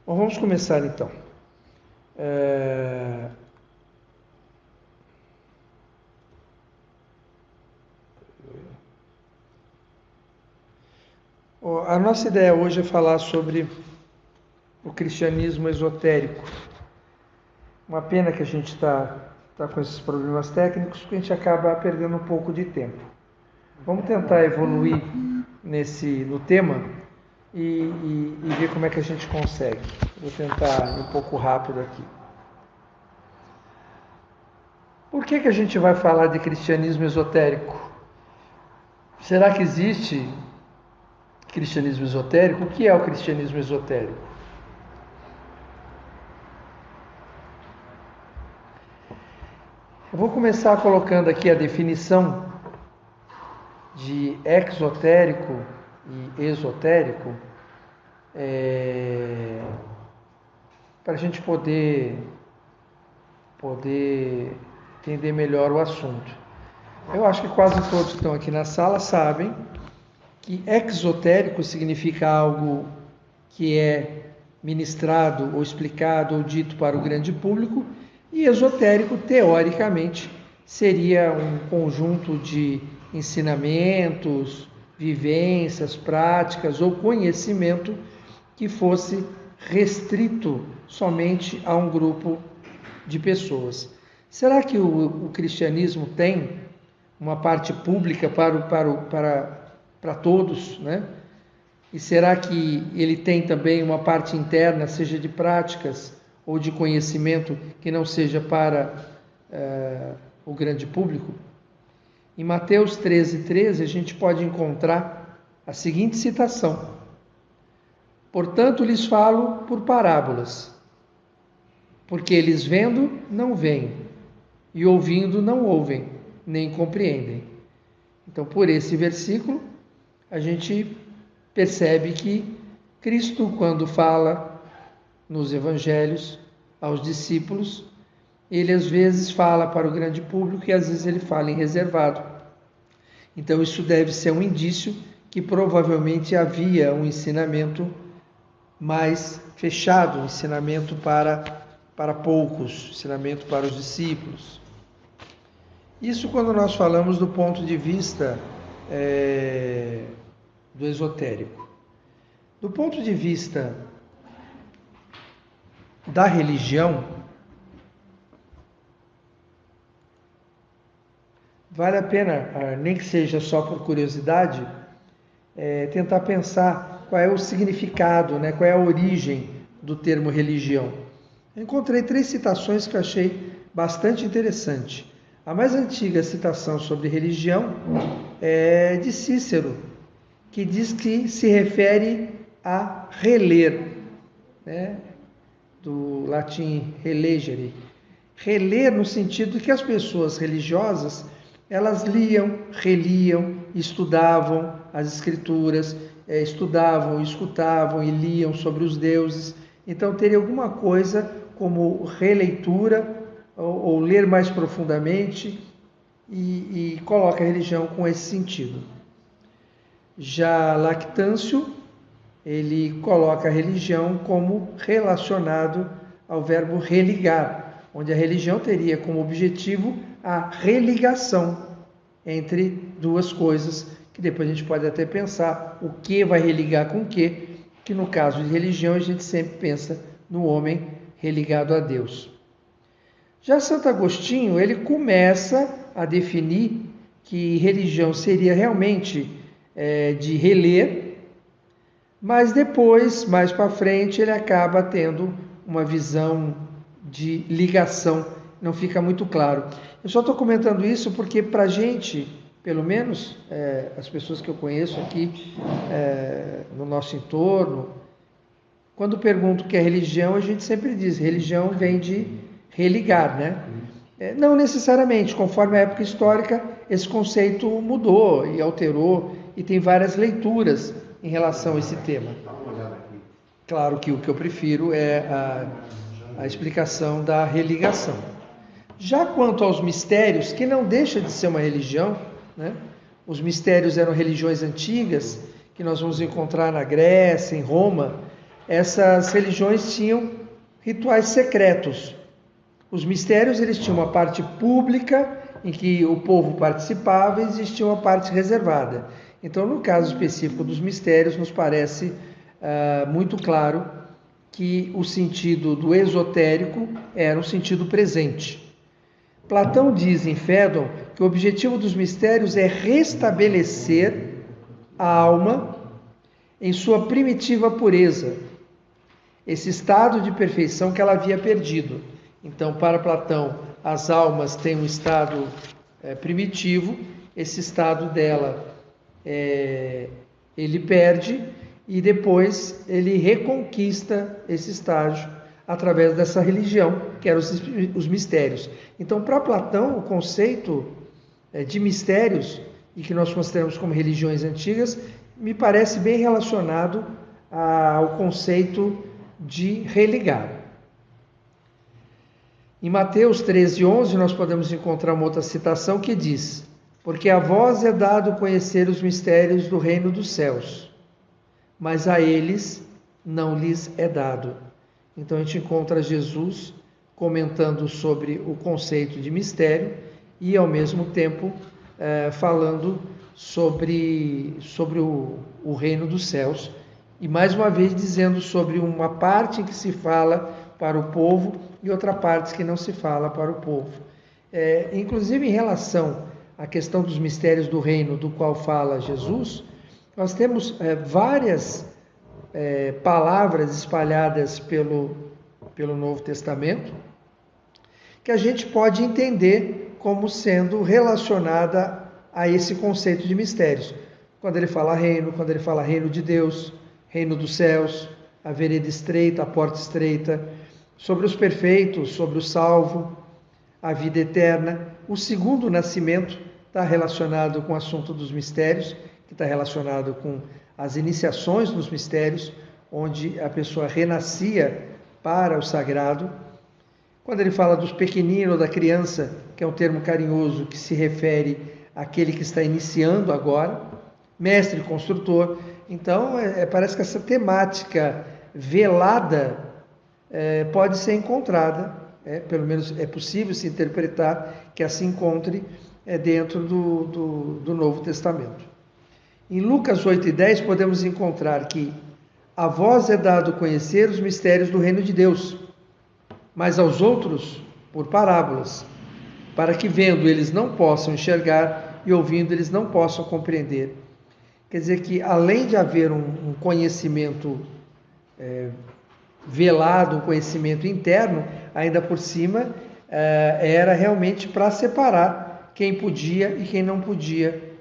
Bom, vamos começar então. A nossa ideia hoje é falar sobre o cristianismo esotérico. Uma pena que a gente está com esses problemas técnicos, porque a gente acaba perdendo um pouco de tempo. Vamos tentar evoluir no tema e ver como é que a gente consegue. Vou tentar ir um pouco rápido aqui. Por que a gente vai falar de cristianismo esotérico? Será que existe cristianismo esotérico? O que é o cristianismo esotérico? Eu vou começar colocando aqui a definição de exotérico e esotérico, para a gente poder entender melhor o assunto. Eu acho que quase todos que estão aqui na sala sabem que exotérico significa algo que é ministrado ou explicado ou dito para o grande público, e esotérico, teoricamente, seria um conjunto de ensinamentos, vivências, práticas ou conhecimento que fosse restrito somente a um grupo de pessoas. Será que o cristianismo tem uma parte pública para todos, né? E será que ele tem também uma parte interna, seja de práticas ou de conhecimento, que não seja para o grande público? Em Mateus 13:13, a gente pode encontrar a seguinte citação: portanto, lhes falo por parábolas, porque eles vendo não veem, e ouvindo não ouvem, nem compreendem. Então, por esse versículo, a gente percebe que Cristo, quando fala nos evangelhos aos discípulos, ele às vezes fala para o grande público e às vezes ele fala em reservado. Então isso deve ser um indício que provavelmente havia um ensinamento mais fechado, um ensinamento para poucos, ensinamento para os discípulos. Isso quando nós falamos do ponto de vista do esotérico. Do ponto de vista da religião, vale a pena, nem que seja só por curiosidade, tentar pensar qual é o significado, né? Qual é a origem do termo religião. Eu encontrei 3 citações que eu achei bastante interessante. A mais antiga citação sobre religião é de Cícero, que diz que se refere a reler, né? Do latim relegere. Reler no sentido que as pessoas religiosas, elas liam, reliam, estudavam as escrituras, estudavam, escutavam e liam sobre os deuses. Então teria alguma coisa como releitura ou ler mais profundamente e coloca a religião com esse sentido. Já Lactâncio, ele coloca a religião como relacionado ao verbo religar, onde a religião teria como objetivo a religação entre duas coisas, que depois a gente pode até pensar o que vai religar com o que no caso de religião a gente sempre pensa no homem religado a Deus. Já Santo Agostinho, ele começa a definir que religião seria realmente de reler, mas depois, mais para frente, ele acaba tendo uma visão de ligação, não fica muito claro. Eu só estou comentando isso porque para a gente, pelo menos as pessoas que eu conheço aqui no nosso entorno, quando pergunto o que é religião, a gente sempre diz, religião vem de religar, né? Não necessariamente, conforme a época histórica, esse conceito mudou e alterou, e tem várias leituras em relação a esse tema. Claro que o que eu prefiro é a explicação da religação. Já quanto aos mistérios, que não deixa de ser uma religião, né? Os mistérios eram religiões antigas, que nós vamos encontrar na Grécia, em Roma, essas religiões tinham rituais secretos. Os mistérios, eles tinham uma parte pública, em que o povo participava, e existia uma parte reservada. Então, no caso específico dos mistérios, nos parece muito claro que o sentido do esotérico era um sentido presente. Platão diz em Fédon que o objetivo dos mistérios é restabelecer a alma em sua primitiva pureza, esse estado de perfeição que ela havia perdido. Então, para Platão, as almas têm um estado primitivo, esse estado dela ele perde e depois ele reconquista esse estágio através dessa religião, que eram os mistérios. Então, para Platão, o conceito de mistérios, e que nós consideramos como religiões antigas, me parece bem relacionado ao conceito de religar. Em Mateus 13:11, nós podemos encontrar uma outra citação que diz: porque a vós é dado conhecer os mistérios do reino dos céus, mas a eles não lhes é dado. Então a gente encontra Jesus comentando sobre o conceito de mistério e ao mesmo tempo falando sobre o reino dos céus, e mais uma vez dizendo sobre uma parte em que se fala para o povo e outra parte que não se fala para o povo. Inclusive em relação à questão dos mistérios do reino do qual fala Jesus, nós temos várias palavras espalhadas pelo Novo Testamento que a gente pode entender como sendo relacionada a esse conceito de mistérios. Quando ele fala reino, quando ele fala reino de Deus, reino dos céus, a vereda estreita, a porta estreita, sobre os perfeitos, sobre o salvo, a vida eterna. O segundo nascimento está relacionado com o assunto dos mistérios, que está relacionado com as iniciações nos mistérios, onde a pessoa renascia para o sagrado. Quando ele fala dos pequeninos, da criança, que é um termo carinhoso que se refere àquele que está iniciando agora, mestre construtor. Então, parece que essa temática velada pode ser encontrada, pelo menos é possível se interpretar que assim encontre dentro do Novo Testamento. Em Lucas 8:10 podemos encontrar que a vós é dado conhecer os mistérios do reino de Deus, mas aos outros por parábolas, para que vendo eles não possam enxergar e ouvindo eles não possam compreender. Quer dizer que além de haver um conhecimento velado, um conhecimento interno, ainda por cima era realmente para separar quem podia e quem não podia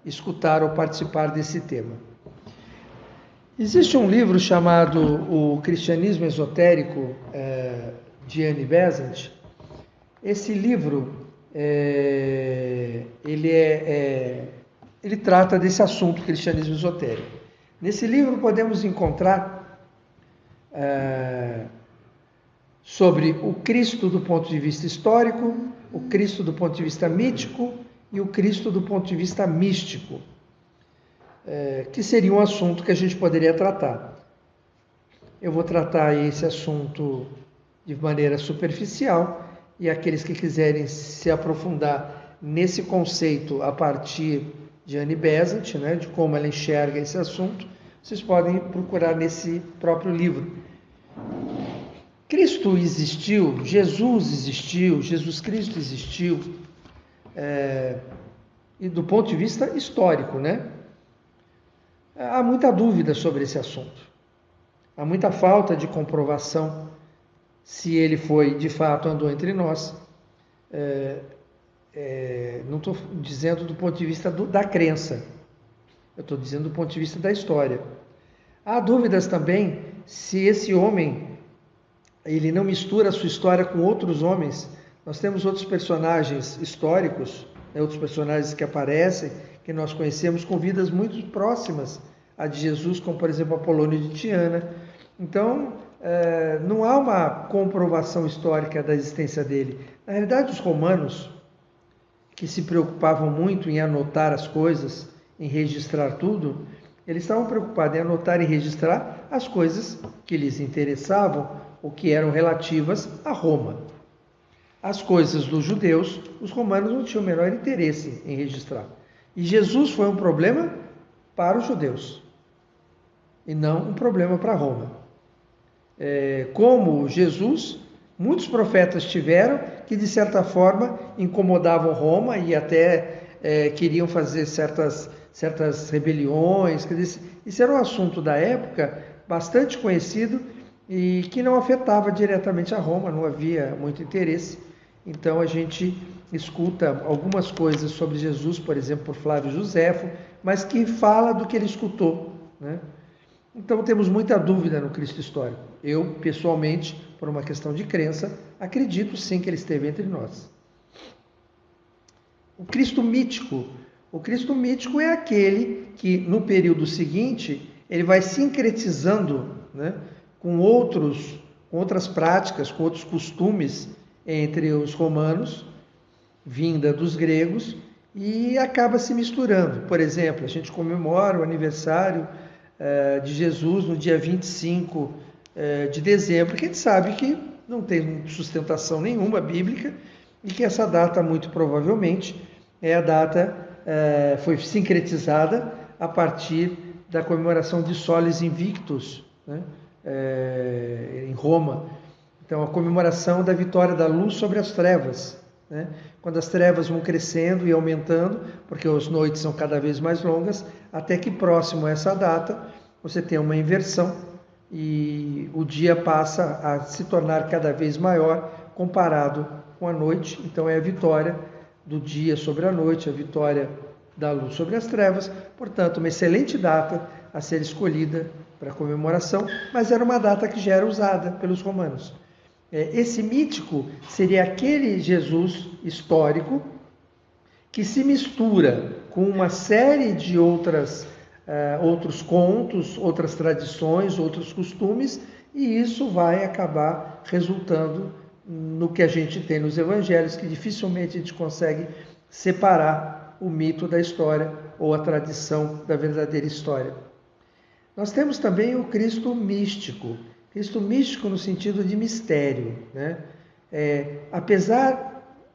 escutar ou participar desse tema. Existe um livro chamado O Cristianismo Esotérico, de Annie Besant. Esse livro, ele trata desse assunto, cristianismo esotérico. Nesse livro podemos encontrar sobre o Cristo do ponto de vista histórico, o Cristo do ponto de vista mítico e o Cristo do ponto de vista místico, que seria um assunto que a gente poderia tratar. Eu vou tratar esse assunto de maneira superficial, e aqueles que quiserem se aprofundar nesse conceito a partir de Annie Besant, de como ela enxerga esse assunto, vocês podem procurar nesse próprio livro. Cristo existiu, Jesus Cristo existiu, e do ponto de vista histórico, há muita dúvida sobre esse assunto. Há muita falta de comprovação se ele foi, de fato, andou entre nós. Não estou dizendo do ponto de vista da crença, eu estou dizendo do ponto de vista da história. Há dúvidas também se esse homem, ele não mistura a sua história com outros homens. Nós temos outros personagens históricos, outros personagens que aparecem, que nós conhecemos com vidas muito próximas a de Jesus, como por exemplo Apolônio de Tiana. Então, não há uma comprovação histórica da existência dele. Na realidade, os romanos, que se preocupavam muito em anotar as coisas, em registrar tudo, Eles estavam preocupados em anotar e registrar as coisas que lhes interessavam ou que eram relativas a Roma. As coisas dos judeus, os romanos não tinham o menor interesse em registrar. E Jesus foi um problema para os judeus e não um problema para Roma. Como Jesus, muitos profetas tiveram que, de certa forma, incomodavam Roma e até queriam fazer certas rebeliões. Quer dizer, isso era um assunto da época bastante conhecido e que não afetava diretamente a Roma, não havia muito interesse. Então a gente escuta algumas coisas sobre Jesus, por exemplo, por Flávio Josefo, mas que fala do que ele escutou, né? Então temos muita dúvida no Cristo histórico. Eu, pessoalmente, por uma questão de crença, acredito sim que ele esteve entre nós. O Cristo mítico. O Cristo mítico é aquele que, no período seguinte, ele vai sincretizando, né, com outras práticas, com outros costumes entre os romanos, vinda dos gregos, e acaba se misturando. Por exemplo, a gente comemora o aniversário de Jesus no dia 25 de dezembro, que a gente sabe que não tem sustentação nenhuma bíblica e que essa data, muito provavelmente, é a data, foi sincretizada a partir da comemoração de Solis Invictus, né, em Roma. Então, a comemoração da vitória da luz sobre as trevas, né? Quando as trevas vão crescendo e aumentando, porque as noites são cada vez mais longas, até que próximo a essa data, você tem uma inversão e o dia passa a se tornar cada vez maior comparado com a noite. Então, é a vitória do dia sobre a noite, a vitória da luz sobre as trevas. Portanto, uma excelente data a ser escolhida para a comemoração, mas era uma data que já era usada pelos romanos. Esse mítico seria aquele Jesus histórico que se mistura com uma série de outros contos, outras tradições, outros costumes, e isso vai acabar resultando no que a gente tem nos evangelhos, que dificilmente a gente consegue separar o mito da história ou a tradição da verdadeira história. Nós temos também o Cristo místico. Cristo místico no sentido de mistério, né?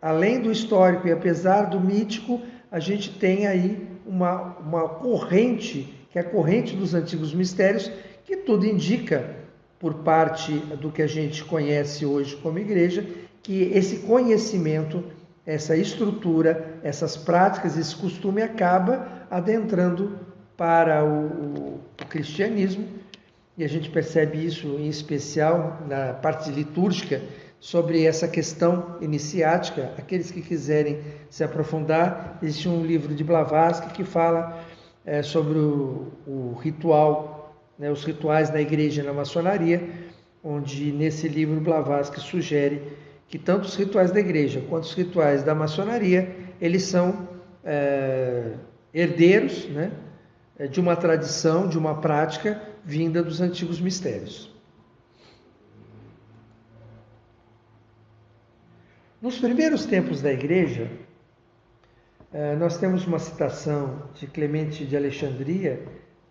Além do histórico e apesar do mítico, a gente tem aí uma corrente, que é a corrente dos antigos mistérios, que tudo indica, por parte do que a gente conhece hoje como igreja, que esse conhecimento, essa estrutura, essas práticas, esse costume acaba adentrando para o cristianismo. E a gente percebe isso em especial na parte litúrgica, sobre essa questão iniciática. Aqueles que quiserem se aprofundar, existe um livro de Blavatsky que fala sobre o ritual, né, os rituais da igreja e na maçonaria, onde nesse livro Blavatsky sugere que tanto os rituais da igreja quanto os rituais da maçonaria, eles são herdeiros, né, de uma tradição, de uma prática vinda dos antigos mistérios. Nos primeiros tempos da igreja, nós temos uma citação de Clemente de Alexandria,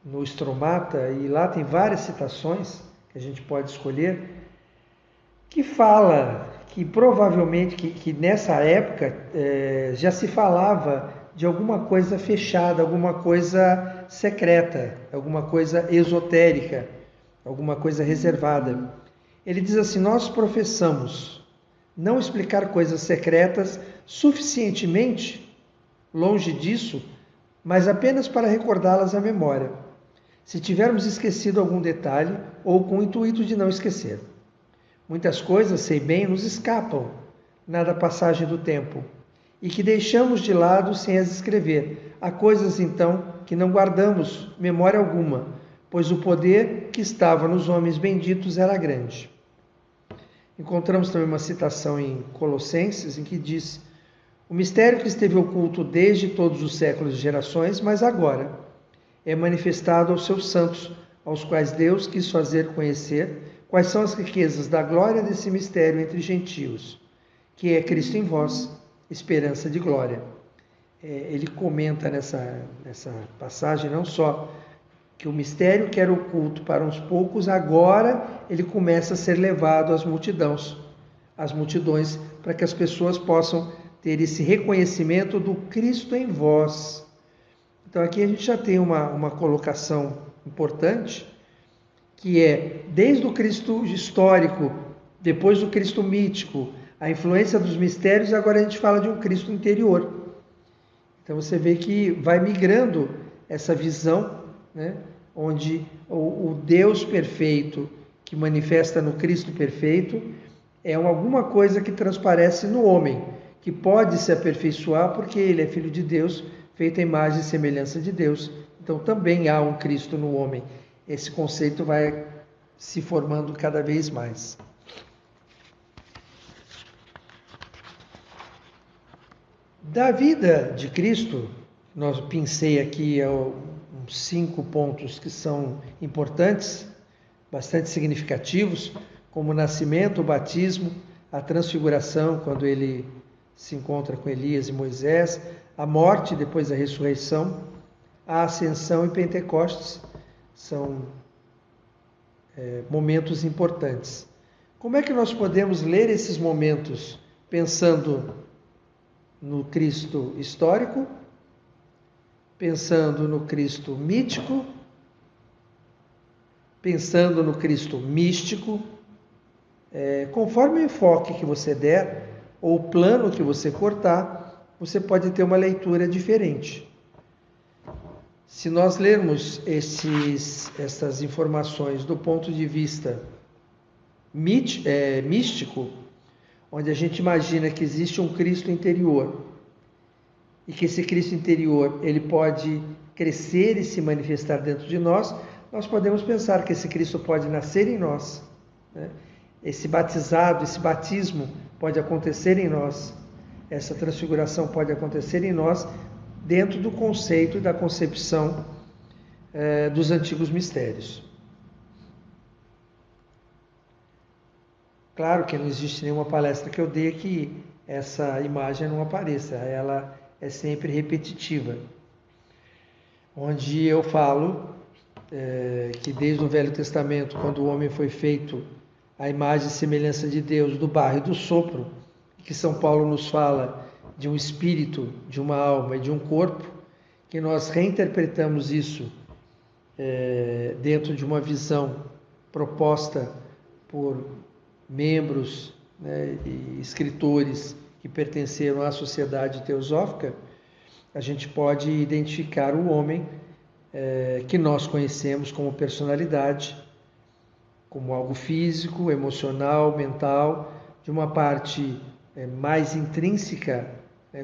no Stromata, e lá tem várias citações que a gente pode escolher, que fala que provavelmente, que nessa época já se falava de alguma coisa fechada, alguma coisa secreta, alguma coisa esotérica, alguma coisa reservada. Ele diz assim: nós professamos não explicar coisas secretas suficientemente longe disso, mas apenas para recordá-las à memória, se tivermos esquecido algum detalhe ou com o intuito de não esquecer. Muitas coisas, sei bem, nos escapam na passagem do tempo e que deixamos de lado sem as escrever. Há coisas, então, que não guardamos memória alguma, pois o poder que estava nos homens benditos era grande. Encontramos também uma citação em Colossenses, em que diz: o mistério que esteve oculto desde todos os séculos e gerações, mas agora é manifestado aos seus santos, aos quais Deus quis fazer conhecer quais são as riquezas da glória desse mistério entre gentios, que é Cristo em vós, esperança de glória. Ele comenta nessa passagem não só que o mistério que era oculto para uns poucos, agora ele começa a ser levado às multidões, para que as pessoas possam ter esse reconhecimento do Cristo em vós. Então aqui a gente já tem uma colocação importante, que é desde o Cristo histórico, depois do Cristo mítico, a influência dos mistérios, agora a gente fala de um Cristo interior. Então você vê que vai migrando essa visão, né, onde o Deus perfeito que manifesta no Cristo perfeito é alguma coisa que transparece no homem, que pode se aperfeiçoar porque ele é filho de Deus, feito à imagem e semelhança de Deus. Então também há um Cristo no homem. Esse conceito vai se formando cada vez mais. Da vida de Cristo, nós pensei aqui uns 5 pontos que são importantes, bastante significativos, como o nascimento, o batismo, a transfiguração, quando ele se encontra com Elias e Moisés, a morte depois da ressurreição, a ascensão e Pentecostes, são momentos importantes. Como é que nós podemos ler esses momentos pensando no Cristo histórico, pensando no Cristo mítico, pensando no Cristo místico, conforme o enfoque que você der, ou o plano que você cortar, você pode ter uma leitura diferente. Se nós lermos essas informações do ponto de vista místico, onde a gente imagina que existe um Cristo interior, e que esse Cristo interior ele pode crescer e se manifestar dentro de nós, nós podemos pensar que esse Cristo pode nascer em nós, né? Esse batismo pode acontecer em nós, essa transfiguração pode acontecer em nós, dentro do conceito e da concepção dos antigos mistérios. Claro que não existe nenhuma palestra que eu dê que essa imagem não apareça, ela é sempre repetitiva. Onde eu falo que desde o Velho Testamento, quando o homem foi feito à imagem e semelhança de Deus, do barro e do sopro, que São Paulo nos fala de um espírito, de uma alma e de um corpo, que nós reinterpretamos isso dentro de uma visão proposta por membros, né, e escritores que pertenceram à sociedade teosófica, a gente pode identificar o homem que nós conhecemos como personalidade, como algo físico, emocional, mental, de uma parte mais intrínseca,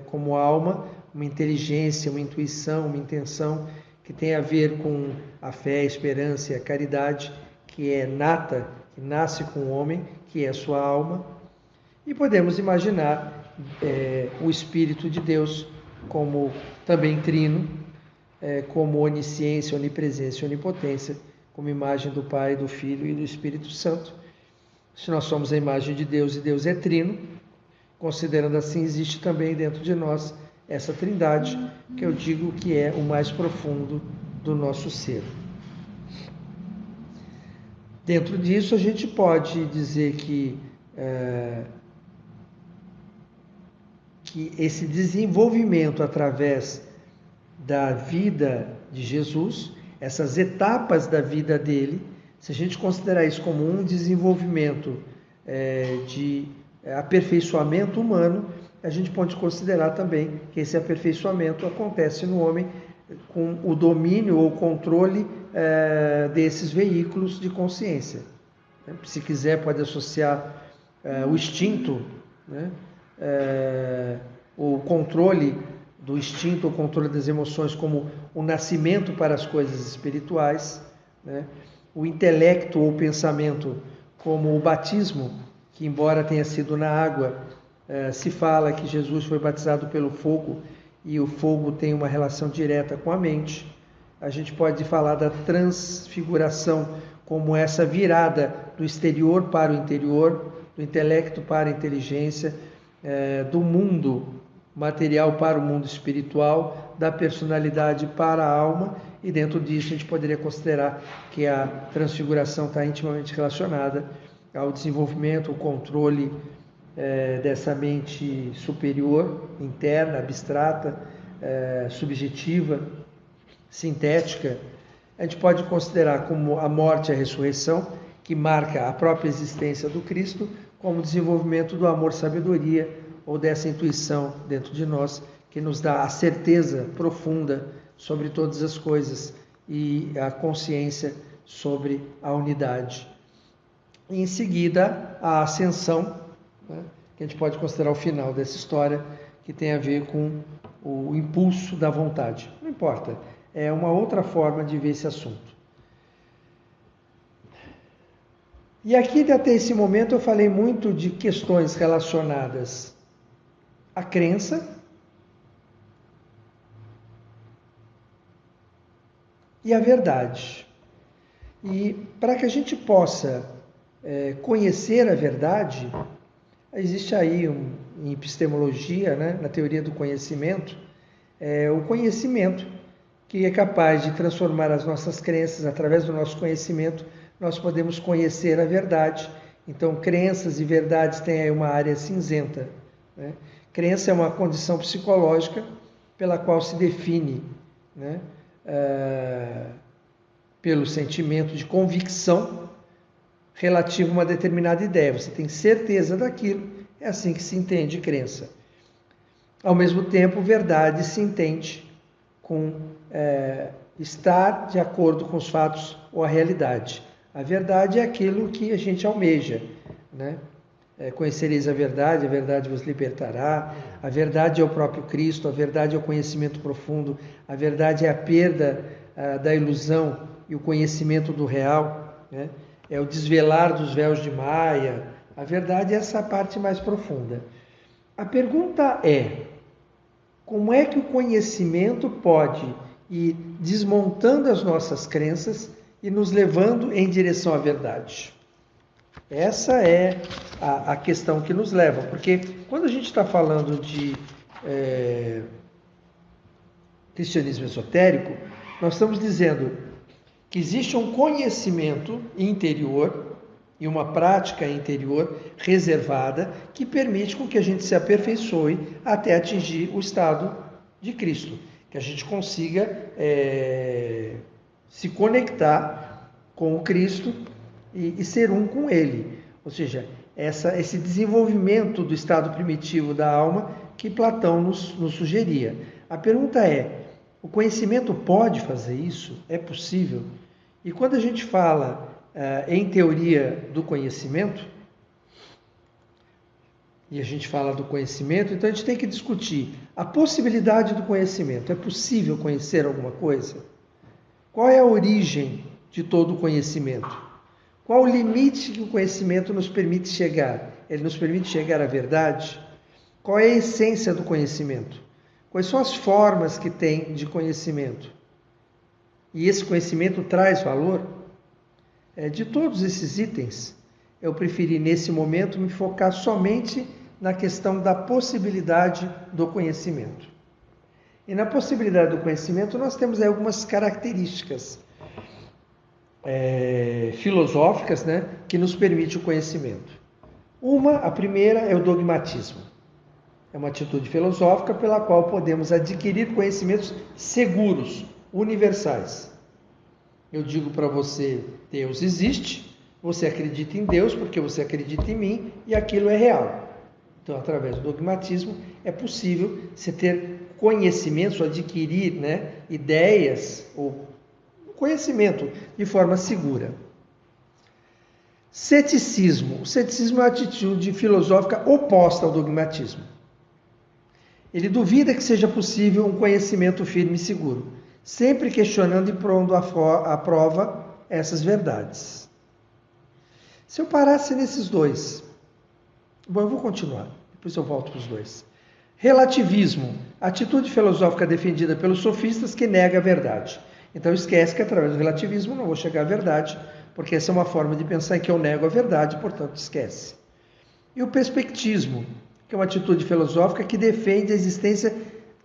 como alma, uma inteligência, uma intuição, uma intenção que tem a ver com a fé, a esperança e a caridade, que é nata, que nasce com o homem, que é a sua alma. E podemos imaginar o Espírito de Deus como também trino, como onisciência, onipresença e onipotência, como imagem do Pai, do Filho e do Espírito Santo. Se nós somos a imagem de Deus e Deus é trino, considerando assim, existe também dentro de nós essa trindade, que eu digo que é o mais profundo do nosso ser. Dentro disso, a gente pode dizer que esse desenvolvimento através da vida de Jesus, essas etapas da vida dele, se a gente considerar isso como um desenvolvimento de aperfeiçoamento humano, a gente pode considerar também que esse aperfeiçoamento acontece no homem com o domínio ou controle desses veículos de consciência. Se quiser, pode associar o instinto, né? O controle do instinto, o controle das emoções, como o nascimento para as coisas espirituais, né? O intelecto ou pensamento como o batismo, que embora tenha sido na água, se fala que Jesus foi batizado pelo fogo, e o fogo tem uma relação direta com a mente. A gente pode falar da transfiguração como essa virada do exterior para o interior, do intelecto para a inteligência, do mundo material para o mundo espiritual, da personalidade para a alma, e dentro disso a gente poderia considerar que a transfiguração está intimamente relacionada ao desenvolvimento, o controle dessa mente superior, interna, abstrata, subjetiva, sintética. A gente pode considerar como a morte e a ressurreição, que marca a própria existência do Cristo, como desenvolvimento do amor-sabedoria, ou dessa intuição dentro de nós, que nos dá a certeza profunda sobre todas as coisas e a consciência sobre a unidade. E em seguida, a ascensão, né, que a gente pode considerar o final dessa história, que tem a ver com o impulso da vontade. Não importa, é uma outra forma de ver esse assunto. E aqui, até esse momento, eu falei muito de questões relacionadas à crença e à verdade. E para que a gente possa conhecer a verdade, existe aí em epistemologia, né, na teoria do conhecimento, o conhecimento que é capaz de transformar as nossas crenças. Através do nosso conhecimento, nós podemos conhecer a verdade. Então, crenças e verdades têm aí uma área cinzenta, né? Crença é uma condição psicológica pela qual se define, né, pelo sentimento de convicção relativo a uma determinada ideia. Você tem certeza daquilo, é assim que se entende crença. Ao mesmo tempo, verdade se entende com estar de acordo com os fatos ou a realidade. A verdade é aquilo que a gente almeja, né? Conhecereis a verdade vos libertará. A verdade é o próprio Cristo, a verdade é o conhecimento profundo, a verdade é a perda da ilusão e o conhecimento do real, né? É o desvelar dos véus de Maia. A verdade é essa parte mais profunda. A pergunta é: como é que o conhecimento pode ir desmontando as nossas crenças e nos levando em direção à verdade? Essa é a questão que nos leva, porque quando a gente está falando de cristianismo esotérico, nós estamos dizendo que existe um conhecimento interior e uma prática interior reservada que permite com que a gente se aperfeiçoe até atingir o estado de Cristo, que a gente consiga se conectar com o Cristo e ser um com Ele. Ou seja, esse desenvolvimento do estado primitivo da alma que Platão nos sugeria. A pergunta é: o conhecimento pode fazer isso? É possível? E quando a gente fala em teoria do conhecimento, e a gente fala do conhecimento, então a gente tem que discutir a possibilidade do conhecimento. É possível conhecer alguma coisa? Qual é a origem de todo o conhecimento? Qual o limite que o conhecimento nos permite chegar? Ele nos permite chegar à verdade? Qual é a essência do conhecimento? Quais são as formas que tem de conhecimento? E esse conhecimento traz valor? De todos esses itens, eu preferi nesse momento me focar somente na questão da possibilidade do conhecimento. E na possibilidade do conhecimento nós temos aí algumas características filosóficas, né, que nos permite o conhecimento. A primeira é o dogmatismo. É uma atitude filosófica pela qual podemos adquirir conhecimentos seguros, universais. Eu digo para você: Deus existe, você acredita em Deus porque você acredita em mim e aquilo é real. Então, através do dogmatismo, é possível você ter conhecimentos, adquirir, né, ideias ou conhecimento de forma segura. Ceticismo. O ceticismo é uma atitude filosófica oposta ao dogmatismo. Ele duvida que seja possível um conhecimento firme e seguro, sempre questionando e pondo à prova essas verdades. Se eu parasse nesses dois... Bom, eu vou continuar, depois eu volto para os dois. Relativismo. Atitude filosófica defendida pelos sofistas que nega a verdade. Então esquece que através do relativismo não vou chegar à verdade, porque essa é uma forma de pensar em que eu nego a verdade, portanto esquece. E o perspectismo, que é uma atitude filosófica que defende a existência,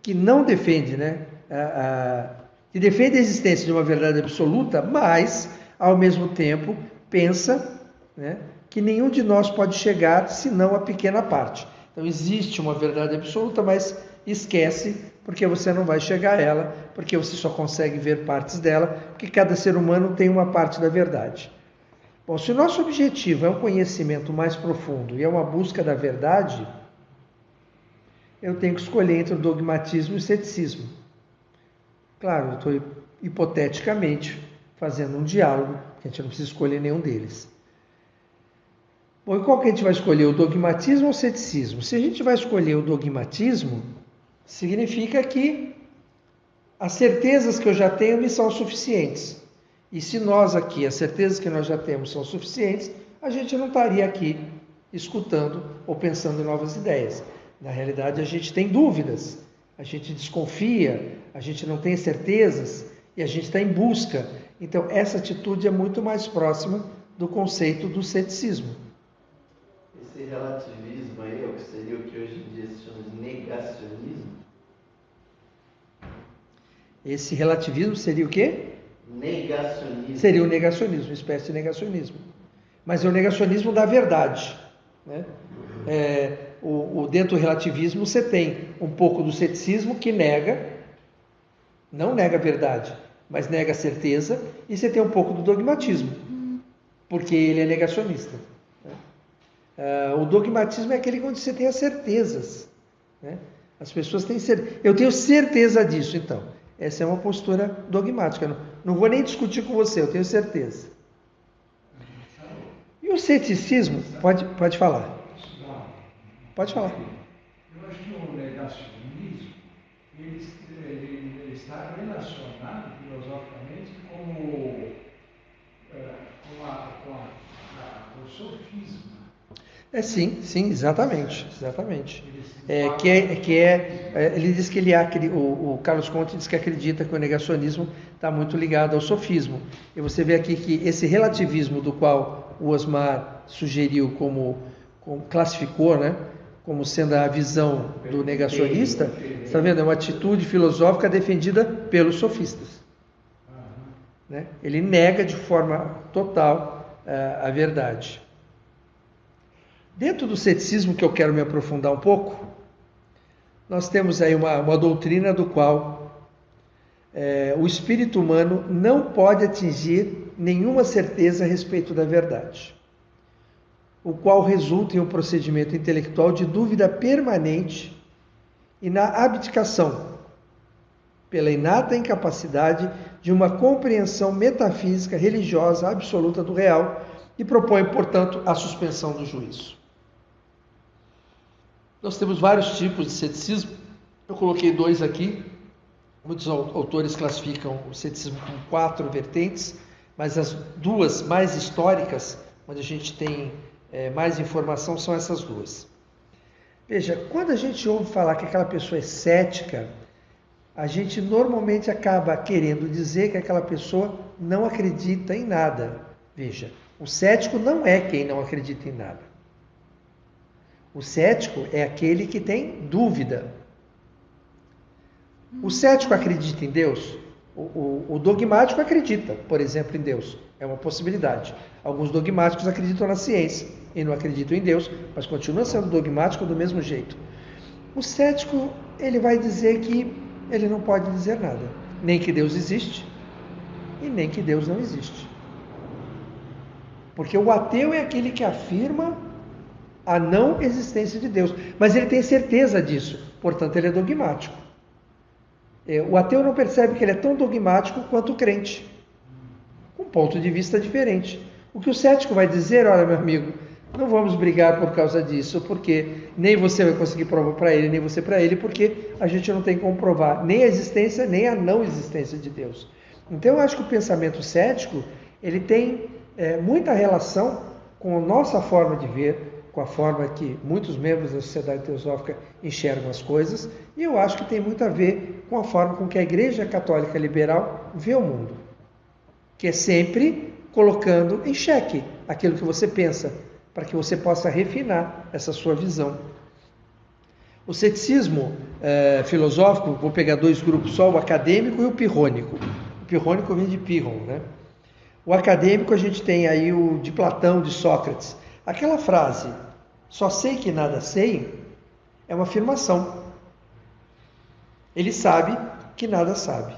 que não defende, né, que defende a existência de uma verdade absoluta, mas, ao mesmo tempo, pensa, né, que nenhum de nós pode chegar senão a pequena parte. Então existe uma verdade absoluta, mas esquece, porque você não vai chegar a ela, porque você só consegue ver partes dela, porque cada ser humano tem uma parte da verdade. Bom, se o nosso objetivo é um conhecimento mais profundo e é uma busca da verdade, eu tenho que escolher entre o dogmatismo e o ceticismo. Claro, eu estou hipoteticamente fazendo um diálogo, a gente não precisa escolher nenhum deles. Bom, e qual que a gente vai escolher, o dogmatismo ou o ceticismo? Se a gente vai escolher o dogmatismo, significa que as certezas que eu já tenho me são suficientes. E se nós aqui, as certezas que nós já temos são suficientes, a gente não estaria aqui escutando ou pensando em novas ideias. Na realidade, a gente tem dúvidas, a gente desconfia, a gente não tem certezas e a gente está em busca. Então, essa atitude é muito mais próxima do conceito do ceticismo. Esse relativismo aí é o que seria o que hoje em dia se chama de negacionismo? Esse relativismo seria o quê? Negacionismo. Seria o negacionismo, uma espécie de negacionismo. Mas é o negacionismo da verdade, né? Dentro do relativismo você tem um pouco do ceticismo que não nega a verdade, mas nega a certeza, e você tem um pouco do dogmatismo, porque ele é negacionista. O dogmatismo é aquele onde você tem as certezas, né? As pessoas têm certeza. Eu tenho certeza disso, então. Essa é uma postura dogmática. Não vou nem discutir com você, eu tenho certeza. E o ceticismo, pode falar. Pode falar. Eu acho que o negacionismo ele está relacionado filosoficamente com o sofisma. Sim, exatamente. Ele diz que o Carlos Conte diz que acredita que o negacionismo está muito ligado ao sofismo. E você vê aqui que esse relativismo do qual o Osmar sugeriu classificou, né, como sendo a visão do negacionista, está vendo? É uma atitude filosófica defendida pelos sofistas. Né? Ele nega de forma total a verdade. Dentro do ceticismo, que eu quero me aprofundar um pouco, nós temos aí uma doutrina do qual o espírito humano não pode atingir nenhuma certeza a respeito da verdade, o qual resulta em um procedimento intelectual de dúvida permanente e na abdicação, pela inata incapacidade de uma compreensão metafísica religiosa absoluta do real, e propõe, portanto, a suspensão do juízo. Nós temos vários tipos de ceticismo, eu coloquei 2 aqui. Muitos autores classificam o ceticismo com 4 vertentes, mas as 2 mais históricas, onde a gente tem mais informação, são essas 2. Veja, quando a gente ouve falar que aquela pessoa é cética, a gente normalmente acaba querendo dizer que aquela pessoa não acredita em nada. Veja, o cético não é quem não acredita em nada. O cético é aquele que tem dúvida. O cético acredita em Deus? O dogmático acredita, por exemplo, em Deus. É uma possibilidade. Alguns dogmáticos acreditam na ciência e não acreditam em Deus, mas continua sendo dogmático do mesmo jeito. O cético, ele vai dizer que ele não pode dizer nada. Nem que Deus existe e nem que Deus não existe. Porque o ateu é aquele que afirma a não existência de Deus, mas ele tem certeza disso, portanto ele é dogmático. O ateu não percebe que ele é tão dogmático quanto o crente, com um ponto de vista diferente. O que o cético vai dizer: olha, meu amigo, não vamos brigar por causa disso, porque nem você vai conseguir provar para ele, nem você para ele, porque a gente não tem como provar nem a existência, nem a não existência de Deus. Então eu acho que o pensamento cético, ele tem muita relação com a nossa forma de ver, com a forma que muitos membros da Sociedade Teosófica enxergam as coisas, e eu acho que tem muito a ver com a forma com que a Igreja Católica Liberal vê o mundo, que é sempre colocando em xeque aquilo que você pensa, para que você possa refinar essa sua visão. O ceticismo filosófico, vou pegar dois grupos só, o acadêmico e o pirrônico. O pirrônico vem de Pirron, né? O acadêmico a gente tem aí o de Platão, de Sócrates. Aquela frase, só sei que nada sei, é uma afirmação. Ele sabe que nada sabe.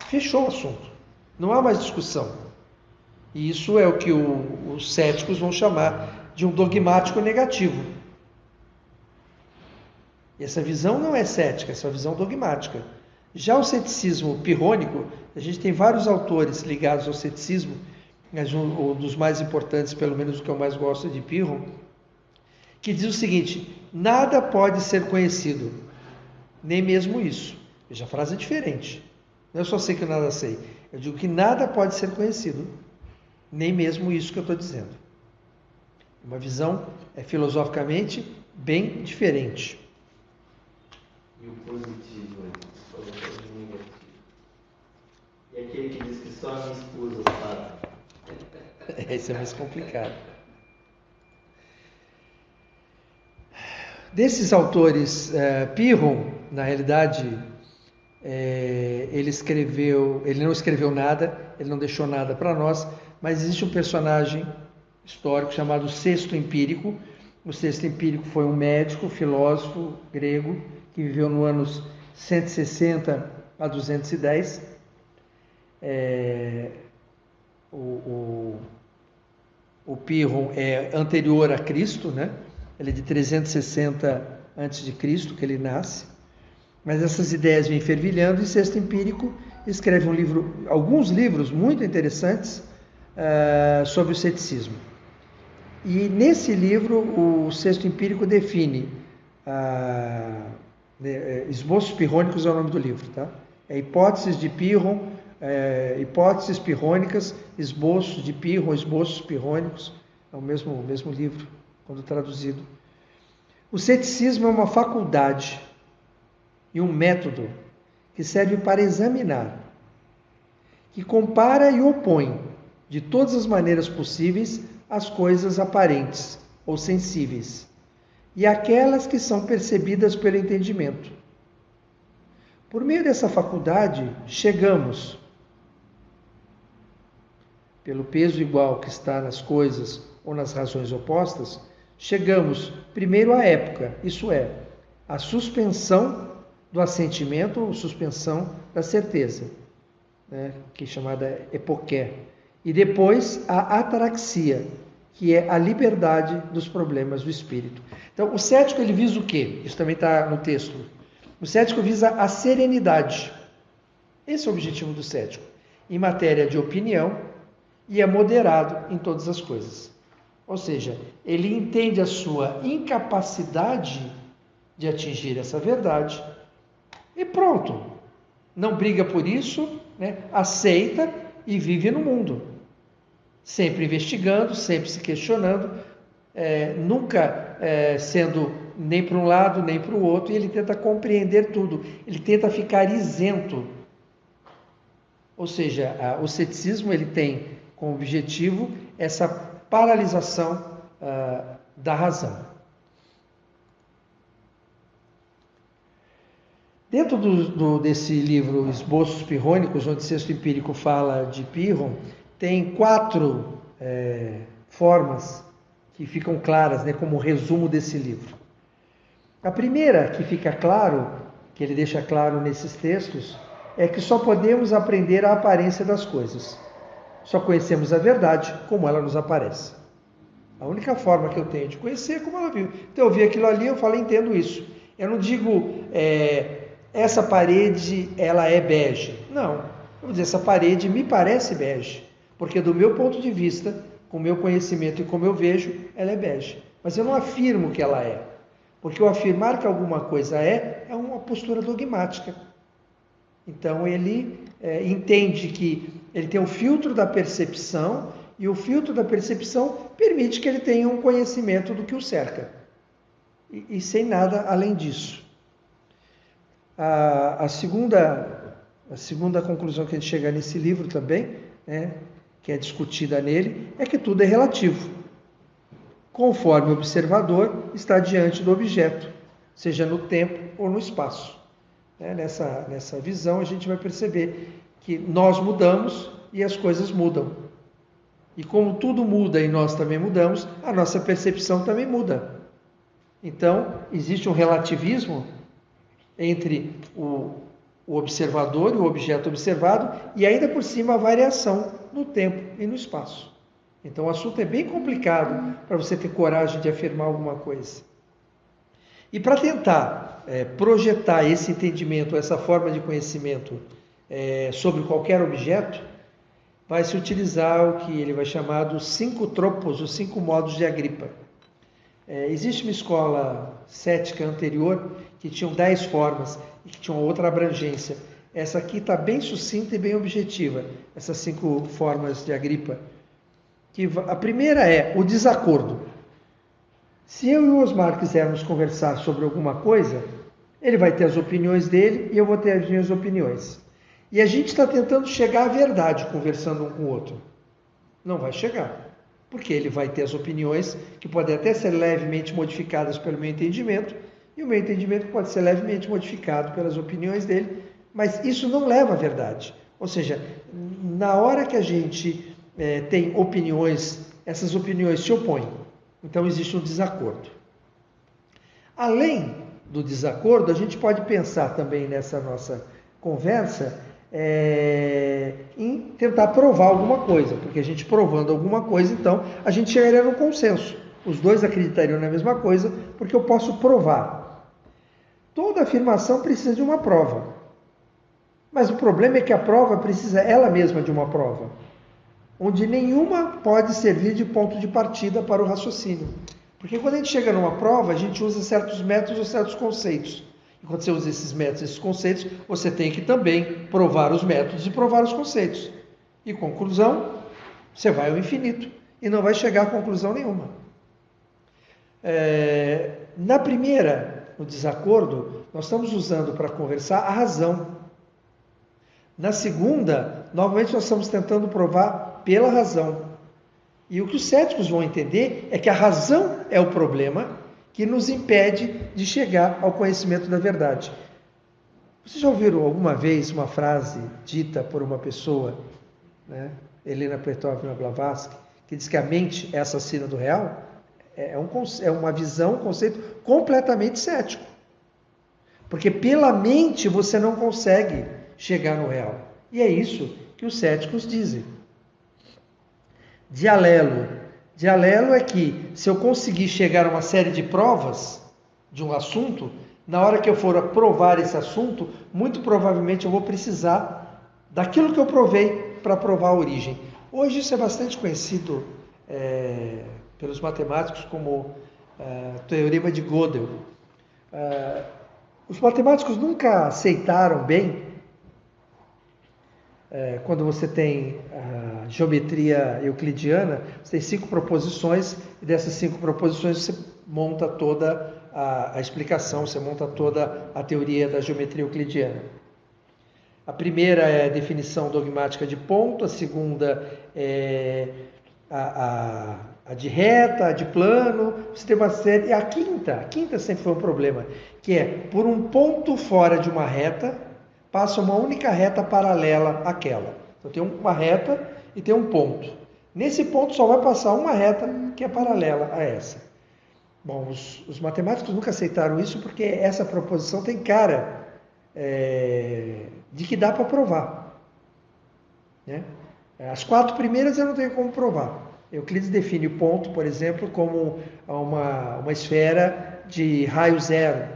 Fechou o assunto. Não há mais discussão. E isso é o que os céticos vão chamar de um dogmático negativo. E essa visão não é cética, essa é uma visão dogmática. Já o ceticismo pirrônico, a gente tem vários autores ligados ao ceticismo, mas um dos mais importantes, pelo menos o que eu mais gosto, é de Pirron, que diz o seguinte: nada pode ser conhecido, nem mesmo isso. Veja, a frase é diferente. Não eu só sei que nada sei. Eu digo que nada pode ser conhecido, nem mesmo isso que eu estou dizendo. Uma visão filosoficamente bem diferente. E o positivo, falou que é negativo. E aquele que diz que só a minha esposa sabe. Esse é mais complicado. Desses autores, Pirron, na realidade, ele não escreveu nada, ele não deixou nada para nós, mas existe um personagem histórico chamado Sexto Empírico. O Sexto Empírico foi um médico, filósofo grego, que viveu nos anos 160 a 210. O Pirron é anterior a Cristo, né? Ele é de 360 a.C. que ele nasce. Mas essas ideias vêm fervilhando e Sexto Empírico escreve alguns livros muito interessantes sobre o ceticismo. E nesse livro o Sexto Empírico define Esboços Pirrônicos é o nome do livro, tá? É Hipóteses de Pirron, Hipóteses Pirrônicas, Esboços de Pirron, Esboços Pirrônicos, é o mesmo livro, quando traduzido. O ceticismo é uma faculdade e um método que serve para examinar, que compara e opõe de todas as maneiras possíveis as coisas aparentes ou sensíveis e aquelas que são percebidas pelo entendimento. Por meio dessa faculdade, chegamos, pelo peso igual que está nas coisas ou nas razões opostas, chegamos primeiro à época, isso é, à suspensão do assentimento ou suspensão da certeza, né, que é chamada epoqué, e depois à ataraxia, que é a liberdade dos problemas do espírito. Então, o cético ele visa o quê? Isso também está no texto. O cético visa a serenidade. Esse é o objetivo do cético, em matéria de opinião, e é moderado em todas as coisas. Ou seja, ele entende a sua incapacidade de atingir essa verdade e pronto. Não briga por isso, né? Aceita e vive no mundo. Sempre investigando, sempre se questionando, nunca sendo nem para um lado nem para o outro, e ele tenta compreender tudo, ele tenta ficar isento. Ou seja, o ceticismo ele tem como objetivo essa paralisação da razão. Dentro desse livro Esboços Pirrônicos, onde Sexto Empírico fala de Pirron, tem 4 formas que ficam claras, né, como resumo desse livro. A primeira que fica claro, que ele deixa claro nesses textos, é que só podemos aprender a aparência das coisas. Só conhecemos a verdade como ela nos aparece. A única forma que eu tenho de conhecer é como ela viu. Então eu vi aquilo ali, eu falo, entendo isso. Eu não digo, essa parede, ela é bege. Não. Eu vou dizer, essa parede me parece bege. Porque do meu ponto de vista, com o meu conhecimento e como eu vejo, ela é bege. Mas eu não afirmo que ela é. Porque eu afirmar que alguma coisa é uma postura dogmática. Então ele entende que ele tem o filtro da percepção, e o filtro da percepção permite que ele tenha um conhecimento do que o cerca. E sem nada além disso. A segunda conclusão que a gente chega nesse livro também, né, que é discutida nele, é que tudo é relativo. Conforme o observador está diante do objeto. seja no tempo ou no espaço. Nessa visão a gente vai perceber que nós mudamos e as coisas mudam. E como tudo muda e nós também mudamos, a nossa percepção também muda. Então, existe um relativismo entre o observador e o objeto observado, e ainda por cima a variação no tempo e no espaço. Então o assunto é bem complicado para você ter coragem de afirmar alguma coisa. E para tentar projetar esse entendimento, essa forma de conhecimento sobre qualquer objeto, vai se utilizar o que ele vai chamar dos 5 tropos, os 5 modos de Agripa. Existe uma escola cética anterior que tinham 10 formas e que tinha outra abrangência. Essa aqui está bem sucinta e bem objetiva, essas 5 formas de Agripa. A primeira é o desacordo. Se eu e o Osmar quisermos conversar sobre alguma coisa, ele vai ter as opiniões dele e eu vou ter as minhas opiniões. E a gente está tentando chegar à verdade conversando um com o outro. Não vai chegar. Porque ele vai ter as opiniões que podem até ser levemente modificadas pelo meu entendimento, e o meu entendimento pode ser levemente modificado pelas opiniões dele, mas isso não leva à verdade. Ou seja, na hora que a gente tem opiniões, essas opiniões se opõem. Então existe um desacordo. Além do desacordo, a gente pode pensar também nessa nossa conversa em tentar provar alguma coisa, porque a gente provando alguma coisa, então a gente chegaria no consenso. Os dois acreditariam na mesma coisa, porque eu posso provar. Toda afirmação precisa de uma prova. Mas o problema é que a prova precisa ela mesma de uma prova, onde nenhuma pode servir de ponto de partida para o raciocínio. Porque quando a gente chega numa prova, a gente usa certos métodos ou certos conceitos. E quando você usa esses métodos, esses conceitos, você tem que também provar os métodos e provar os conceitos. E conclusão, você vai ao infinito e não vai chegar a conclusão nenhuma. Na primeira, no desacordo, nós estamos usando para conversar a razão. Na segunda, novamente nós estamos tentando provar pela razão. E o que os céticos vão entender é que a razão é o problema que nos impede de chegar ao conhecimento da verdade. Vocês já ouviram alguma vez uma frase dita por uma pessoa, Helena Petrovna Blavatsky, que diz que a mente é assassina do real? É uma visão, um conceito completamente cético. Porque pela mente você não consegue chegar no real. E é isso que os céticos dizem. Dialelo. Dialelo é que, se eu conseguir chegar a uma série de provas de um assunto, na hora que eu for provar esse assunto, muito provavelmente eu vou precisar daquilo que eu provei para provar a origem. Hoje isso é bastante conhecido pelos matemáticos como teorema de Gödel. Os matemáticos nunca aceitaram bem quando você tem a geometria euclidiana, você tem 5 proposições, e dessas 5 proposições você monta toda a explicação, você monta toda a teoria da geometria euclidiana. A primeira é a definição dogmática de ponto, a segunda é a de reta, a de plano, você tem uma série, e a quinta sempre foi um problema, que é por um ponto fora de uma reta, passa uma única reta paralela àquela. Então tem uma reta e tem um ponto. Nesse ponto só vai passar uma reta que é paralela a essa. Bom, os matemáticos nunca aceitaram isso porque essa proposição tem cara de que dá para provar. As 4 primeiras eu não tenho como provar. Euclides define o ponto, por exemplo, como uma esfera de raio zero.